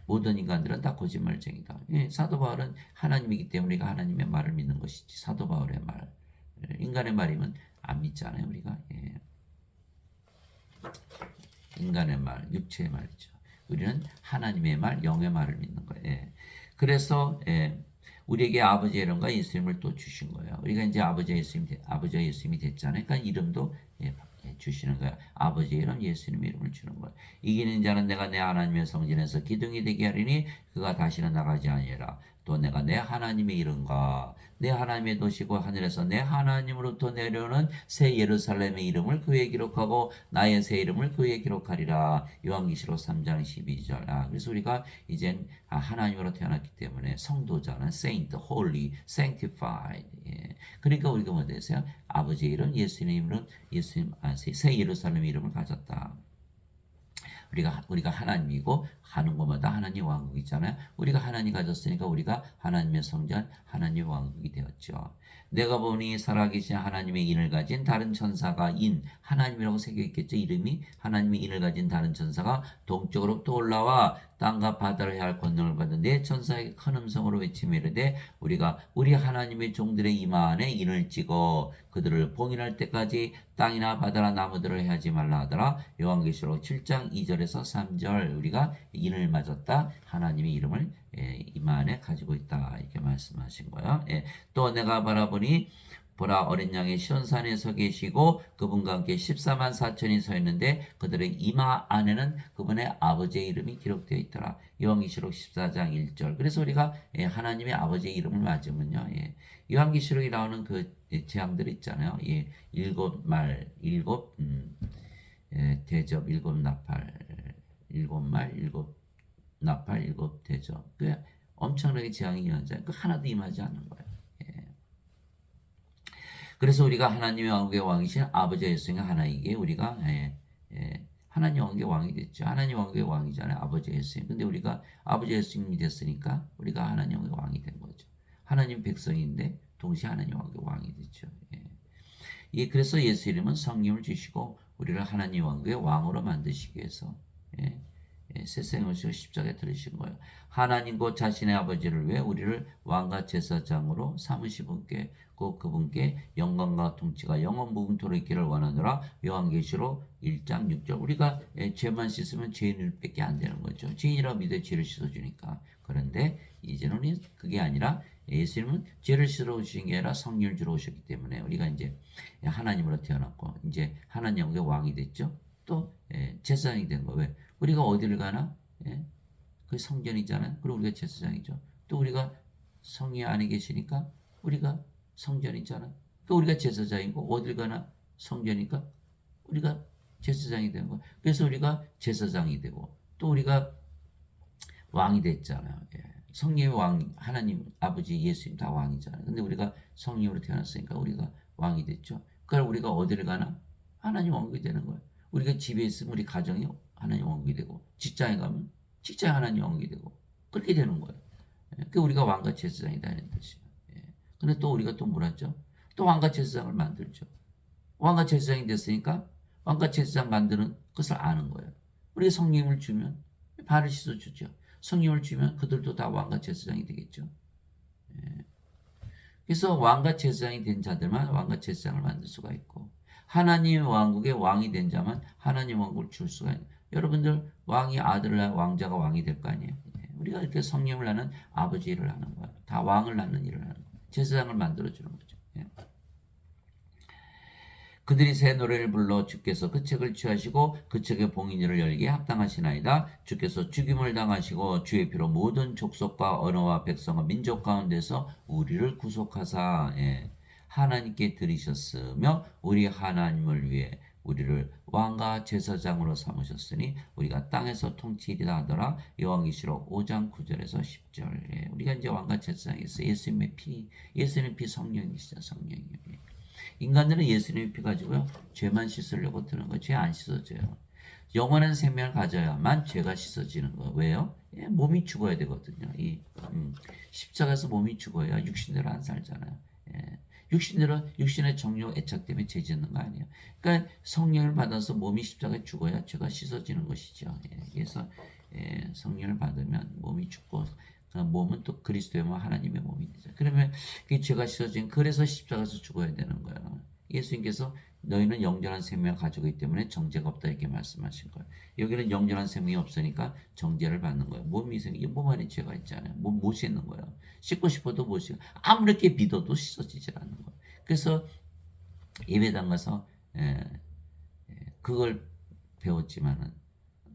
모든 인간들은 다 거짓말쟁이다. 사도 바울은 하나님이기 때문에 우리가 하나님의 말을 믿는 것이지 사도 바울의 말 인간의 말이면 안 믿잖아요. 우리가 인간의 말, 육체의 말이죠. 우리는 하나님의 말, 영의 말을 믿는 거예요. 그래서 우리에게 아버지의 이름과 예수님을 또 주신 거예요. 우리가 이제 아버지와 예수님이 됐잖아요. 그러니까 이름도 주시는 거야. 아버지의 이름, 예수님의 이름을 주는 거야. 이기는 자는 내가 내 하나님의 성전에서 기둥이 되게 하리니 그가 다시는 나가지 아니하리라. 또 내가 내 하나님의 이름과 내 하나님의 도시고 하늘에서 내 하나님으로부터 내려오는 새 예루살렘의 이름을 그에 기록하고 나의 새 이름을 그에 기록하리라. 요한계시록 3장 12절. 그래서 우리가 이젠 하나님으로 태어났기 때문에 성도자는 saint, holy, sanctified. 그러니까 우리가 뭐 되세요? 아버지의 이름, 예수님의 이름, 새 예루살렘의 이름을 가졌다. 우리가 하나님이고 가는 곳마다 하나님 왕국이잖아요. 우리가 하나님 가졌으니까 우리가 하나님의 성전, 하나님 왕국이 되었죠. 내가 보니 살아계신 하나님의 인을 가진 다른 천사가 하나님이라고 새겨 있겠죠. 이름이 하나님의 인을 가진 다른 천사가 동쪽으로부터 올라와 땅과 바다를 해할 권능을 받은 네 천사에게 큰 음성으로 외치며 이르되 우리가 우리 하나님의 종들의 이마 안에 인을 찍어 그들을 봉인할 때까지 땅이나 바다나 나무들을 해하지 말라 하더라. 요한계시록 7장 2절에서 3절 우리가 인을 맞았다. 하나님의 이름을 이마 안에 가지고 있다. 이렇게 말씀하신 거예요. 또 내가 바라보니 보라 어린 양의 시온산에 서 계시고 그분과 함께 14만 4천이 서 있는데 그들의 이마 안에는 그분의 아버지의 이름이 기록되어 있더라. 요한계시록 14장 1절. 그래서 우리가 하나님의 아버지의 이름을 맞으면요. 요한계시록에 나오는 그 재앙들 있잖아요. 일곱 말, 일곱 대접, 일곱 나팔, 일곱 말, 일곱 나팔, 일곱 대접. 그 엄청나게 재앙이 일어나잖아요. 그 하나도 임하지 않는 거예요. 그래서 우리가 하나님의 왕국의 왕이신 아버지 예수님과 하나이기에 우리가 하나님 왕국의 왕이 됐죠. 하나님 왕국의 왕이잖아요. 아버지 예수님. 근데 우리가 아버지 예수님이 됐으니까 우리가 하나님 왕국의 왕이 된 거죠. 하나님 백성인데 동시에 하나님 왕국의 왕이 됐죠. 그래서 예수 이름은 성령을 주시고 우리를 하나님 왕국의 왕으로 만드시기 위해서 세상에 오시고 십자가에 들으신 거예요. 하나님 곧 자신의 아버지를 위해 우리를 왕과 제사장으로 삼으신 분께 곧 그분께 영광과 통치가 영원 무궁토록 있기를 원하노라. 요한계시록 1장 6절. 우리가 죄만 씻으면 죄인밖에 안 되는 거죠. 죄인이라고 믿어 죄를 씻어주니까. 그런데 이제는 그게 아니라 예수님은 죄를 씻어 오신 게 아니라 성령을 주러 오셨기 때문에 우리가 이제 하나님으로 태어났고 이제 하나님의 왕이 됐죠. 또 제사장이 된 거. 왜? 우리가 어디를 가나? 그 성전이잖아요. 그리고 우리가 제사장이죠. 또 우리가 성령 안에 계시니까 우리가 성전이잖아. 또 우리가 제사장이고 어딜 가나 성전이니까 우리가 제사장이 된 거야. 그래서 우리가 제사장이 되고 또 우리가 왕이 됐잖아요. 성령의 왕, 하나님, 아버지, 예수님 다 왕이잖아요. 근데 우리가 성령으로 태어났으니까 우리가 왕이 됐죠. 그러니까 우리가 어디를 가나 하나님 왕국이 되는 거예요. 우리가 집에 있으면 우리 가정이 하나님 왕국이 되고 직장에 가면 직장이 하나님 왕국이 되고 그렇게 되는 거예요. 그러니까 우리가 왕과 제사장이다는 뜻이에요. 근데 또 우리가 또 뭐라죠? 또 왕과 제사장을 만들죠. 왕과 제사장이 됐으니까 왕과 제사장 만드는 것을 아는 거예요. 우리가 성령을 주면 발을 씻어주죠. 성령을 주면 그들도 다 왕과 제사장이 되겠죠. 그래서 왕과 제사장이 된 자들만 왕과 제사장을 만들 수가 있고 하나님의 왕국의 왕이 된 자만 하나님 왕국을 줄 수가 있는. 여러분들 왕이 아들을 낳아 왕자가 왕이 될 거 아니에요. 우리가 이렇게 성령을 낳는 아버지 일을 하는 거예요. 다 왕을 낳는 일을 하는 거예요. 제사장을 만들어주는 거죠. 그들이 새 노래를 불러 주께서 그 책을 취하시고 그 책의 봉인을 열기에 합당하시나이다. 주께서 죽임을 당하시고 주의 피로 모든 족속과 언어와 백성과 민족 가운데서 우리를 구속하사 하나님께 드리셨으며 우리 하나님을 위해 우리를 왕과 제사장으로 삼으셨으니 우리가 땅에서 통치리라 하더라. 요한계시록 5장 9절에서 10절. 우리가 이제 왕과 제사장이 있어요. 예수님의 피 성령이시죠. 성령이. 인간들은 예수님의 피 가지고요 죄만 씻으려고 드는 거예요. 죄 안 씻어져요. 영원한 생명을 가져야만 죄가 씻어지는 거예요. 왜요? 몸이 죽어야 되거든요. 십자가에서 몸이 죽어야 육신대로 안 살잖아요. 육신대로 육신의 정욕 애착 때문에 죄 짓는 거 아니에요. 그러니까 성령을 받아서 몸이 십자가에 죽어야 죄가 씻어지는 것이죠. 그래서 성령을 받으면 몸이 죽고 몸은 또 그리스도의 몸 하나님의 몸이 되죠. 그러면 그 죄가 씻어진 그래서 십자가에서 죽어야 되는 거예요. 예수님께서 너희는 영존한 생명을 가지고 있기 때문에 정죄가 없다 이렇게 말씀하신 거예요. 여기는 영존한 생명이 없으니까 정죄를 받는 거예요. 몸이 몸 안에 죄가 있잖아요. 몸 못 씻는 거예요. 씻고 싶어도 못 씻고 아무렇게 믿어도 씻어지질 않는 거예요. 그래서 예배당 가서 그걸 배웠지만은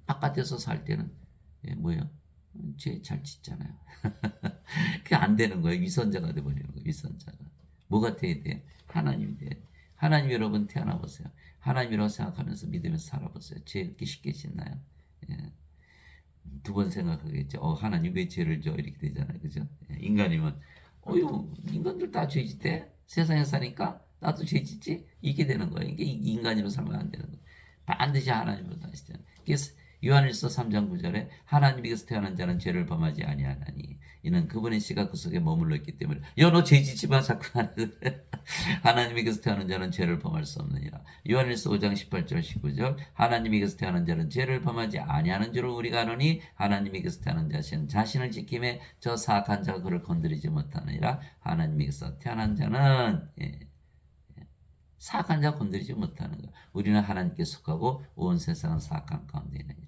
바깥에서 살 때는 뭐예요? 죄 잘 짓잖아요. 그게 안 되는 거예요. 위선자가 돼버리는 거예요. 위선자가. 뭐가 돼야 돼? 하나님이 돼. 하나님 여러분 태어나 보세요. 하나님이라고 생각하면서 믿으면서 살아보세요. 죄 그렇게 쉽게 짓나요? 두 번 생각하겠죠. 하나님 왜 죄를 줘? 이렇게 되잖아요. 그죠? 인간이면 인간들 다 죄 짓대? 세상에 사니까 나도 죄 짓지? 이게 되는 거예요. 이게 인간으로 살면 안 되는 거예요. 반드시 하나님으로 다시잖아요. 그래서 요한일서 3장 9절에 하나님에게서 태어난 자는 죄를 범하지 아니하나니 이는 그분의 씨가 그 속에 머물러 있기 때문에 너 죄 짓지 마 자꾸 하나님에게서 태어난 자는 죄를 범할 수 없느니라. 요한일서 5장 18절 19절 하나님에게서 태어난 자는 죄를 범하지 아니하는 줄을 우리가 아노니 하나님에게서 태어난 자는 자신을 지킴에 저 사악한 자가 그를 건드리지 못하느니라. 하나님에게서 태어난 자는 사악한 자 건드리지 못하는 것. 우리는 하나님께 속하고 온 세상은 사악한 가운데 있느니라.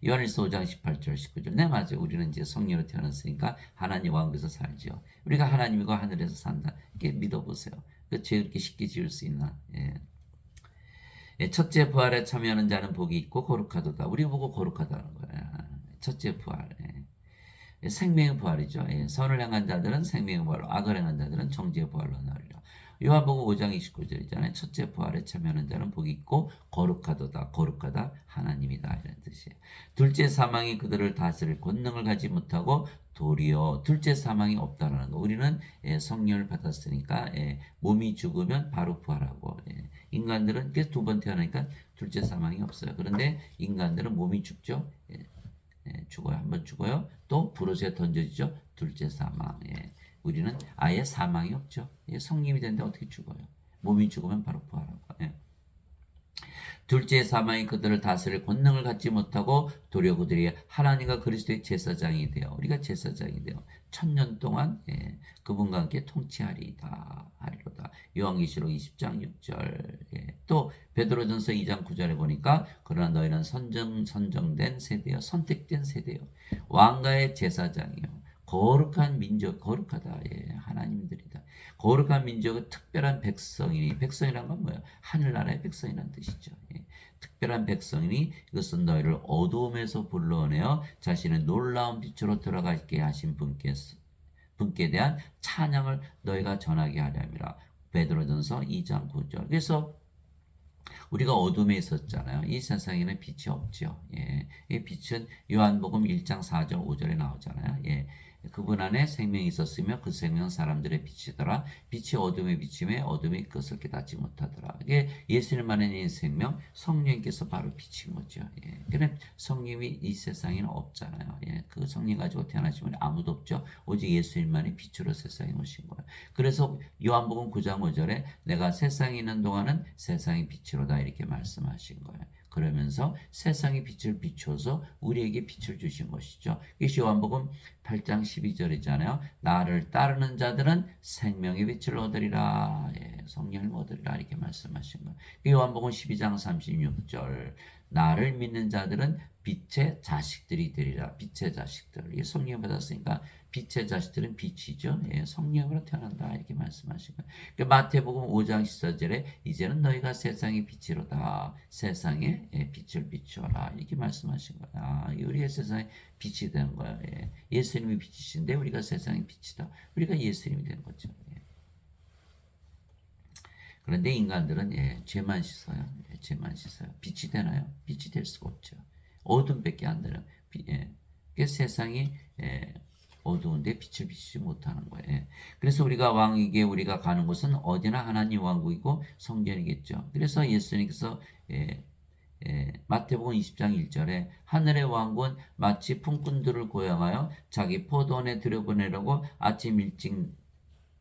요한일서 5장 18절 19절. 네, 맞아요. 우리는 이제 성령으로 태어났으니까 하나님 왕국에서 살죠. 우리가 하나님이고 하늘에서 산다. 이렇게 믿어보세요. 그 죄 그렇게 쉽게 지을 수 있나? 예. 예, 첫째 부활에 참여하는 자는 복이 있고 거룩하도다. 우리 보고 거룩하다는 거야. 첫째 부활. 예. 예, 생명의 부활이죠. 예, 선을 행한 자들은 생명의 부활로, 악을 행한 자들은 정죄의 부활로 나으리라. 요한복음 5장 29절이잖아요. 첫째 부활에 참여하는 자는 복이 있고 거룩하도다. 거룩하다 하나님이다 이런 뜻이에요. 둘째 사망이 그들을 다스릴 권능을 가지 못하고 도리어 둘째 사망이 없다라는 거. 우리는 예, 성령을 받았으니까 예, 몸이 죽으면 바로 부활하고 예, 인간들은 두 번 태어나니까 둘째 사망이 없어요. 그런데 인간들은 몸이 죽죠. 예, 예, 죽어요. 한번 죽어요. 또 불옷에 던져지죠. 둘째 사망. 예. 우리는 아예 사망이 없죠. 예, 성님이 되는데 어떻게 죽어요? 몸이 죽으면 바로 부활하고. 예. 둘째 사망이 그들을 다스릴 권능을 갖지 못하고 도리어 그들이 하나님과 그리스도의 제사장이 되어 우리가 제사장이 되어 1000년 동안 예, 그분과 함께 통치하리이다 하리로다. 요한계시록 20장 6절. 예. 또 베드로전서 2장 9절에 보니까 그러나 너희는 선정된 세대여 선택된 세대여 왕가의 제사장이요 거룩한 민족 거룩하다. 예, 하나님들이다. 거룩한 민족은 특별한 백성이니 백성이란 건 뭐예요? 하늘나라의 백성이라는 뜻이죠. 예. 특별한 백성이니 이것은 너희를 어두움에서 불러내어 자신의 놀라운 빛으로 들어가게 하신 분께 대한 찬양을 너희가 전하게 하려 함이라. 베드로전서 2장 9절. 그래서 우리가 어둠에 있었잖아요. 이 세상에는 빛이 없죠. 예. 이 빛은 요한복음 1장 4절 5절에 나오잖아요. 예. 그분 안에 생명이 있었으며 그 생명은 사람들의 빛이더라. 빛이 어둠에 비침에 어둠이 그것을 깨닫지 못하더라. 이게 예수님 안에 있는 생명, 성령께서 바로 빛인 거죠. 예. 그런데 성령이 이 세상에는 없잖아요. 예. 그 성령 가지고 태어나신 분이 아무도 없죠. 오직 예수님만이 빛으로 세상에 오신 거예요. 그래서 요한복음 9장 5절에 내가 세상에 있는 동안은 세상의 빛으로다 이렇게 말씀하신 거예요. 그러면서 세상의 빛을 비춰서 우리에게 빛을 주신 것이죠. 이것이 요한복음 8장 12절이잖아요. 나를 따르는 자들은 생명의 빛을 얻으리라. 예, 성령을 얻으리라 이렇게 말씀하신 거예요. 요한복음 12장 36절 나를 믿는 자들은 빛의 자식들이 되리라. 빛의 자식들. 이게 성령 받았으니까 빛의 자식들은 빛이죠. 예, 성령으로 태어난다 이렇게 말씀하신 거예요. 그러니까 마태복음 5장 14절에 이제는 너희가 세상의 빛이로다. 세상에 예, 빛을 비추어라 이렇게 말씀하신 거예요. 아, 우리가 세상의 빛이 된 거예요. 예. 예수님이 빛이신데 우리가 세상의 빛이다. 우리가 예수님이 된 거죠. 예. 그런데 인간들은 예, 죄만 씻어요. 예, 죄만 씻어요. 빛이 되나요? 빛이 될 수가 없죠. 어둠밖에 안 되는. 예. 그 세상이 예, 어두운데 빛을 비추지 못하는 거예요. 예. 그래서 우리가 왕에게 우리가 가는 곳은 어디나 하나님 왕국이고 성전이겠죠. 그래서 예수님께서 예, 마태복음 20장 1절에 하늘의 왕국은 마치 품꾼들을 고용하여 자기 포도원에 들여보내려고 아침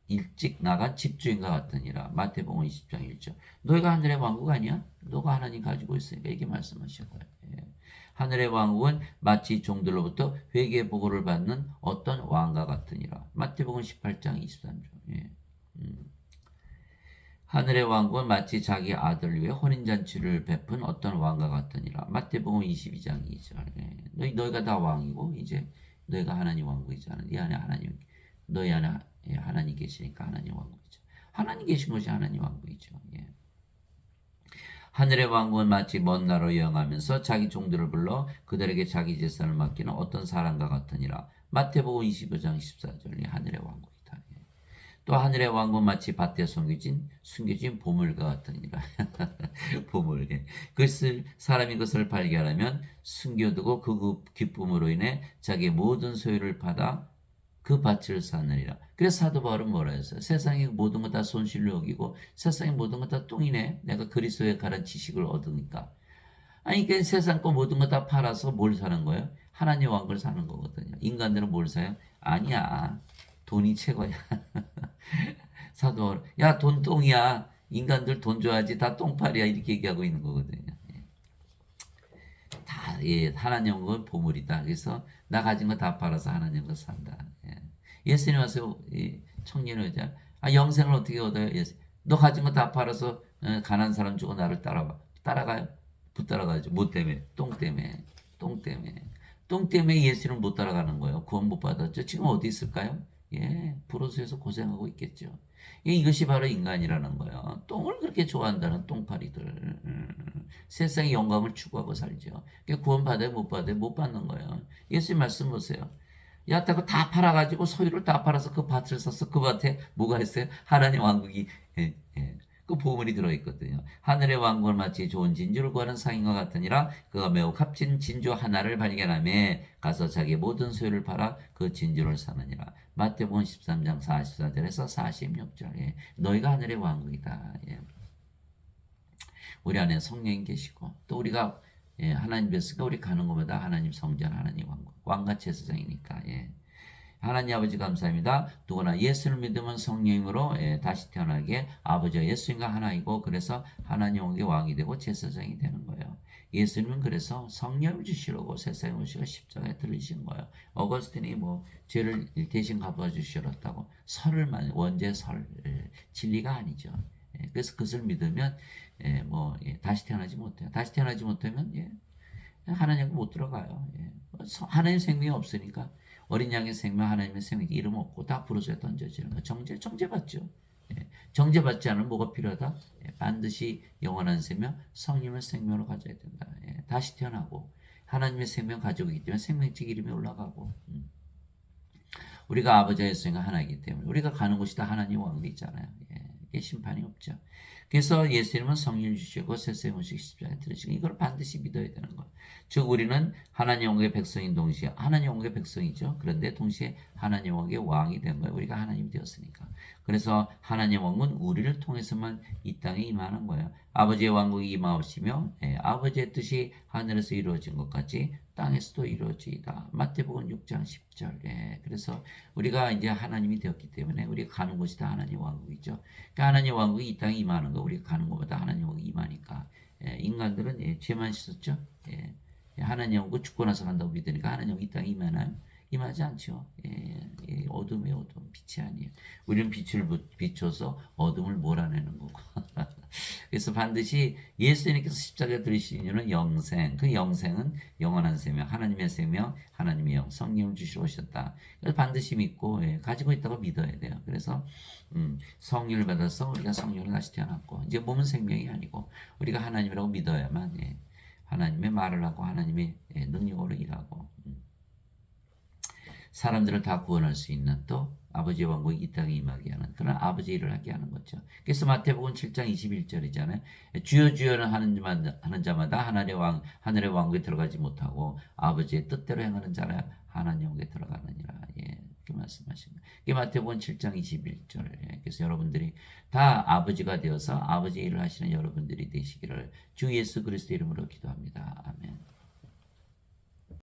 일찍 나간 집주인과 같으니라. 마태복음 20장 1절. 너희가 하늘의 왕국 아니야? 너가 하나님 가지고 있으니까 이게 말씀하신 거예요. 예. 하늘의 왕국은 마치 종들로부터 회개 보고를 받는 어떤 왕과 같으니라. 마태복음 18장 23절. 예. 하늘의 왕국은 마치 자기 아들 위해 혼인잔치를 베푼 어떤 왕과 같으니라. 마태복음 22장 2절. 예. 너희가 다 왕이고 이제 너희가 하나님 왕국이잖아. 네 안에 하나님, 너희 안에 하나님 계시니까 하나님 왕국이죠. 하나님 계신 것이 하나님 왕국이죠. 예. 하늘의 왕국은 마치 먼 나라로 여행하면서 자기 종들을 불러 그들에게 자기 재산을 맡기는 어떤 사람과 같으니라. 마태복음 25장 14절. 하늘의 왕국이다. 예. 또 하늘의 왕국은 마치 밭에 숨겨진 보물과 같으니라. 보물. 예. 사람이 그것을 발견하면 숨겨두고 그 기쁨으로 인해 자기의 모든 소유를 받아 그 밭을 사느니라. 그래서 사도 바울은 뭐라 했어요? 세상의 모든 것 다 손실로 여기고 세상의 모든 것 다 똥이네. 내가 그리스도에 관한 지식을 얻으니까. 아니 그 세상 거 모든 거 다 팔아서 뭘 사는 거예요? 하나님 왕국을 사는 거거든요. 인간들은 뭘 사요? 아니야. 돈이 최고야. 사도 바울. 야, 돈 똥이야. 인간들 돈 줘야지. 다 똥팔이야. 이렇게 얘기하고 있는 거거든요. 다 예, 하나님 왕국은 보물이다. 그래서 나 가진 거 다 팔아서 하나님 왕국 산다. 예. 예수님 와서 청년의 여자, 영생을 어떻게 얻어요? 너 가진 거 다 팔아서 가난한 사람 주고 나를 따라와. 따라가요? 못 따라가죠. 뭐 때문에? 똥 때문에. 똥 때문에. 똥 때문에 예수는 못 따라가는 거예요. 구원 못 받았죠. 지금 어디 있을까요? 예, 부로스에서 고생하고 있겠죠. 이것이 바로 인간이라는 거예요. 똥을 그렇게 좋아한다는 똥파리들. 세상의 영광을 추구하고 살죠. 구원 받아요, 못 받아요? 못 받는 거예요. 예수님 말씀 보세요. 야, 다 팔아가지고 소유를 다 팔아서 그 밭을 샀어. 그 밭에 뭐가 있어요? 하나님 왕국이 그 보물이 들어있거든요. 하늘의 왕국을 마치 좋은 진주를 구하는 상인과 같으니라. 그가 매우 값진 진주 하나를 발견하며 가서 자기 모든 소유를 팔아 그 진주를 사느니라. 마태복음 13장 44절에서 46절. 예. 너희가 하늘의 왕국이다. 예. 우리 안에 성령이 계시고 또 우리가 하나님 뵀으니까 우리 가는 곳마다 하나님 성전, 하나님 왕국, 왕같이 제사장이니까. 예. 하나님 아버지 감사합니다. 누구나 예수를 믿으면 성령으로 다시 태어나게 아버지와 예수님과 하나이고 그래서 하나님 왕의 왕이 되고 제사장이 되는 거예요. 예수님은 그래서 성령을 주시려고 세상에 오시고 십자가에 들리신 거예요. 어거스틴이 뭐 죄를 대신 갚아 주시었다고 설을 원죄 설 진리가 아니죠. 그래서 그것을 믿으면 다시 태어나지 못해요. 다시 태어나지 못하면 하나님 못 들어가요. 하나님 생명이 없으니까 어린 양의 생명, 하나님의 생명 이름 없고 다 부르짖어 던져지는 거. 정죄받죠. 정죄받지 않으면 뭐가 필요하다? 반드시 영원한 생명, 성령의 생명을 가져야 된다. 다시 태어나고 하나님의 생명 가지고 있기 때문에 생명책 이름이 올라가고 우리가 아버지와 예수님과 하나이기 때문에 우리가 가는 곳이 다 하나님 왕국이 있잖아요. 이게 심판이 없죠. 그래서 예수님은 성령을 주시고 세상에 오시기 십자가에 들으시고 이걸 반드시 믿어야 되는 거예요. 즉 우리는 하나님 왕국의 백성인 동시에 하나님 왕국의 백성이죠. 그런데 동시에 하나님 왕국의 왕이 된 거예요. 우리가 하나님이 되었으니까. 그래서 하나님 왕국은 우리를 통해서만 이 땅에 임하는 거예요. 아버지의 왕국이 임하시며 아버지의 뜻이 하늘에서 이루어진 것 같이 땅에서도 이루어지이다. 마태복음 6장 10절. 그래서 우리가 이제 하나님이 되었기 때문에 우리가 가는 곳이 다 하나님 왕국이죠. 그러니까 하나님 왕국이 이 땅에 임하는 거 우리가 가는 곳마다 하나님 왕국이 임하니까 인간들은 죄만 씻었죠. 하나님 왕국 죽고 나서 간다고 믿으니까 하나님 왕국이 이 땅에 임하나요? 임하지 않죠. 어둠의 어둠, 빛이 아니에요. 우리는 빛을 비춰서 어둠을 몰아내는 거고. 그래서 반드시 예수님께서 십자가에 들으신 이유는 영생. 그 영생은 영원한 생명, 하나님의 생명, 하나님의 영, 성령을 주시러 오셨다. 그래서 반드시 믿고 가지고 있다고 믿어야 돼요. 그래서 성령을 받아서 우리가 성령을 다시 태어났고 이제 몸은 생명이 아니고 우리가 하나님이라고 믿어야만 하나님의 말을 하고 하나님의 능력으로 일하고 사람들을 다 구원할 수 있는 또 아버지의 왕국이 이 땅에 임하게 하는 그런 아버지의 일을 하게 하는 거죠. 그래서 마태복음 7장 21절이잖아요. 주여 주여는 하는 자마다 하늘의 왕국에 들어가지 못하고 아버지의 뜻대로 행하는 자라 하나님 왕국에 들어가느니라. 이렇게 말씀하신 거예요. 이게 마태복음 7장 21절. 그래서 여러분들이 다 아버지가 되어서 아버지의 일을 하시는 여러분들이 되시기를 주 예수 그리스도 이름으로 기도합니다. 아멘.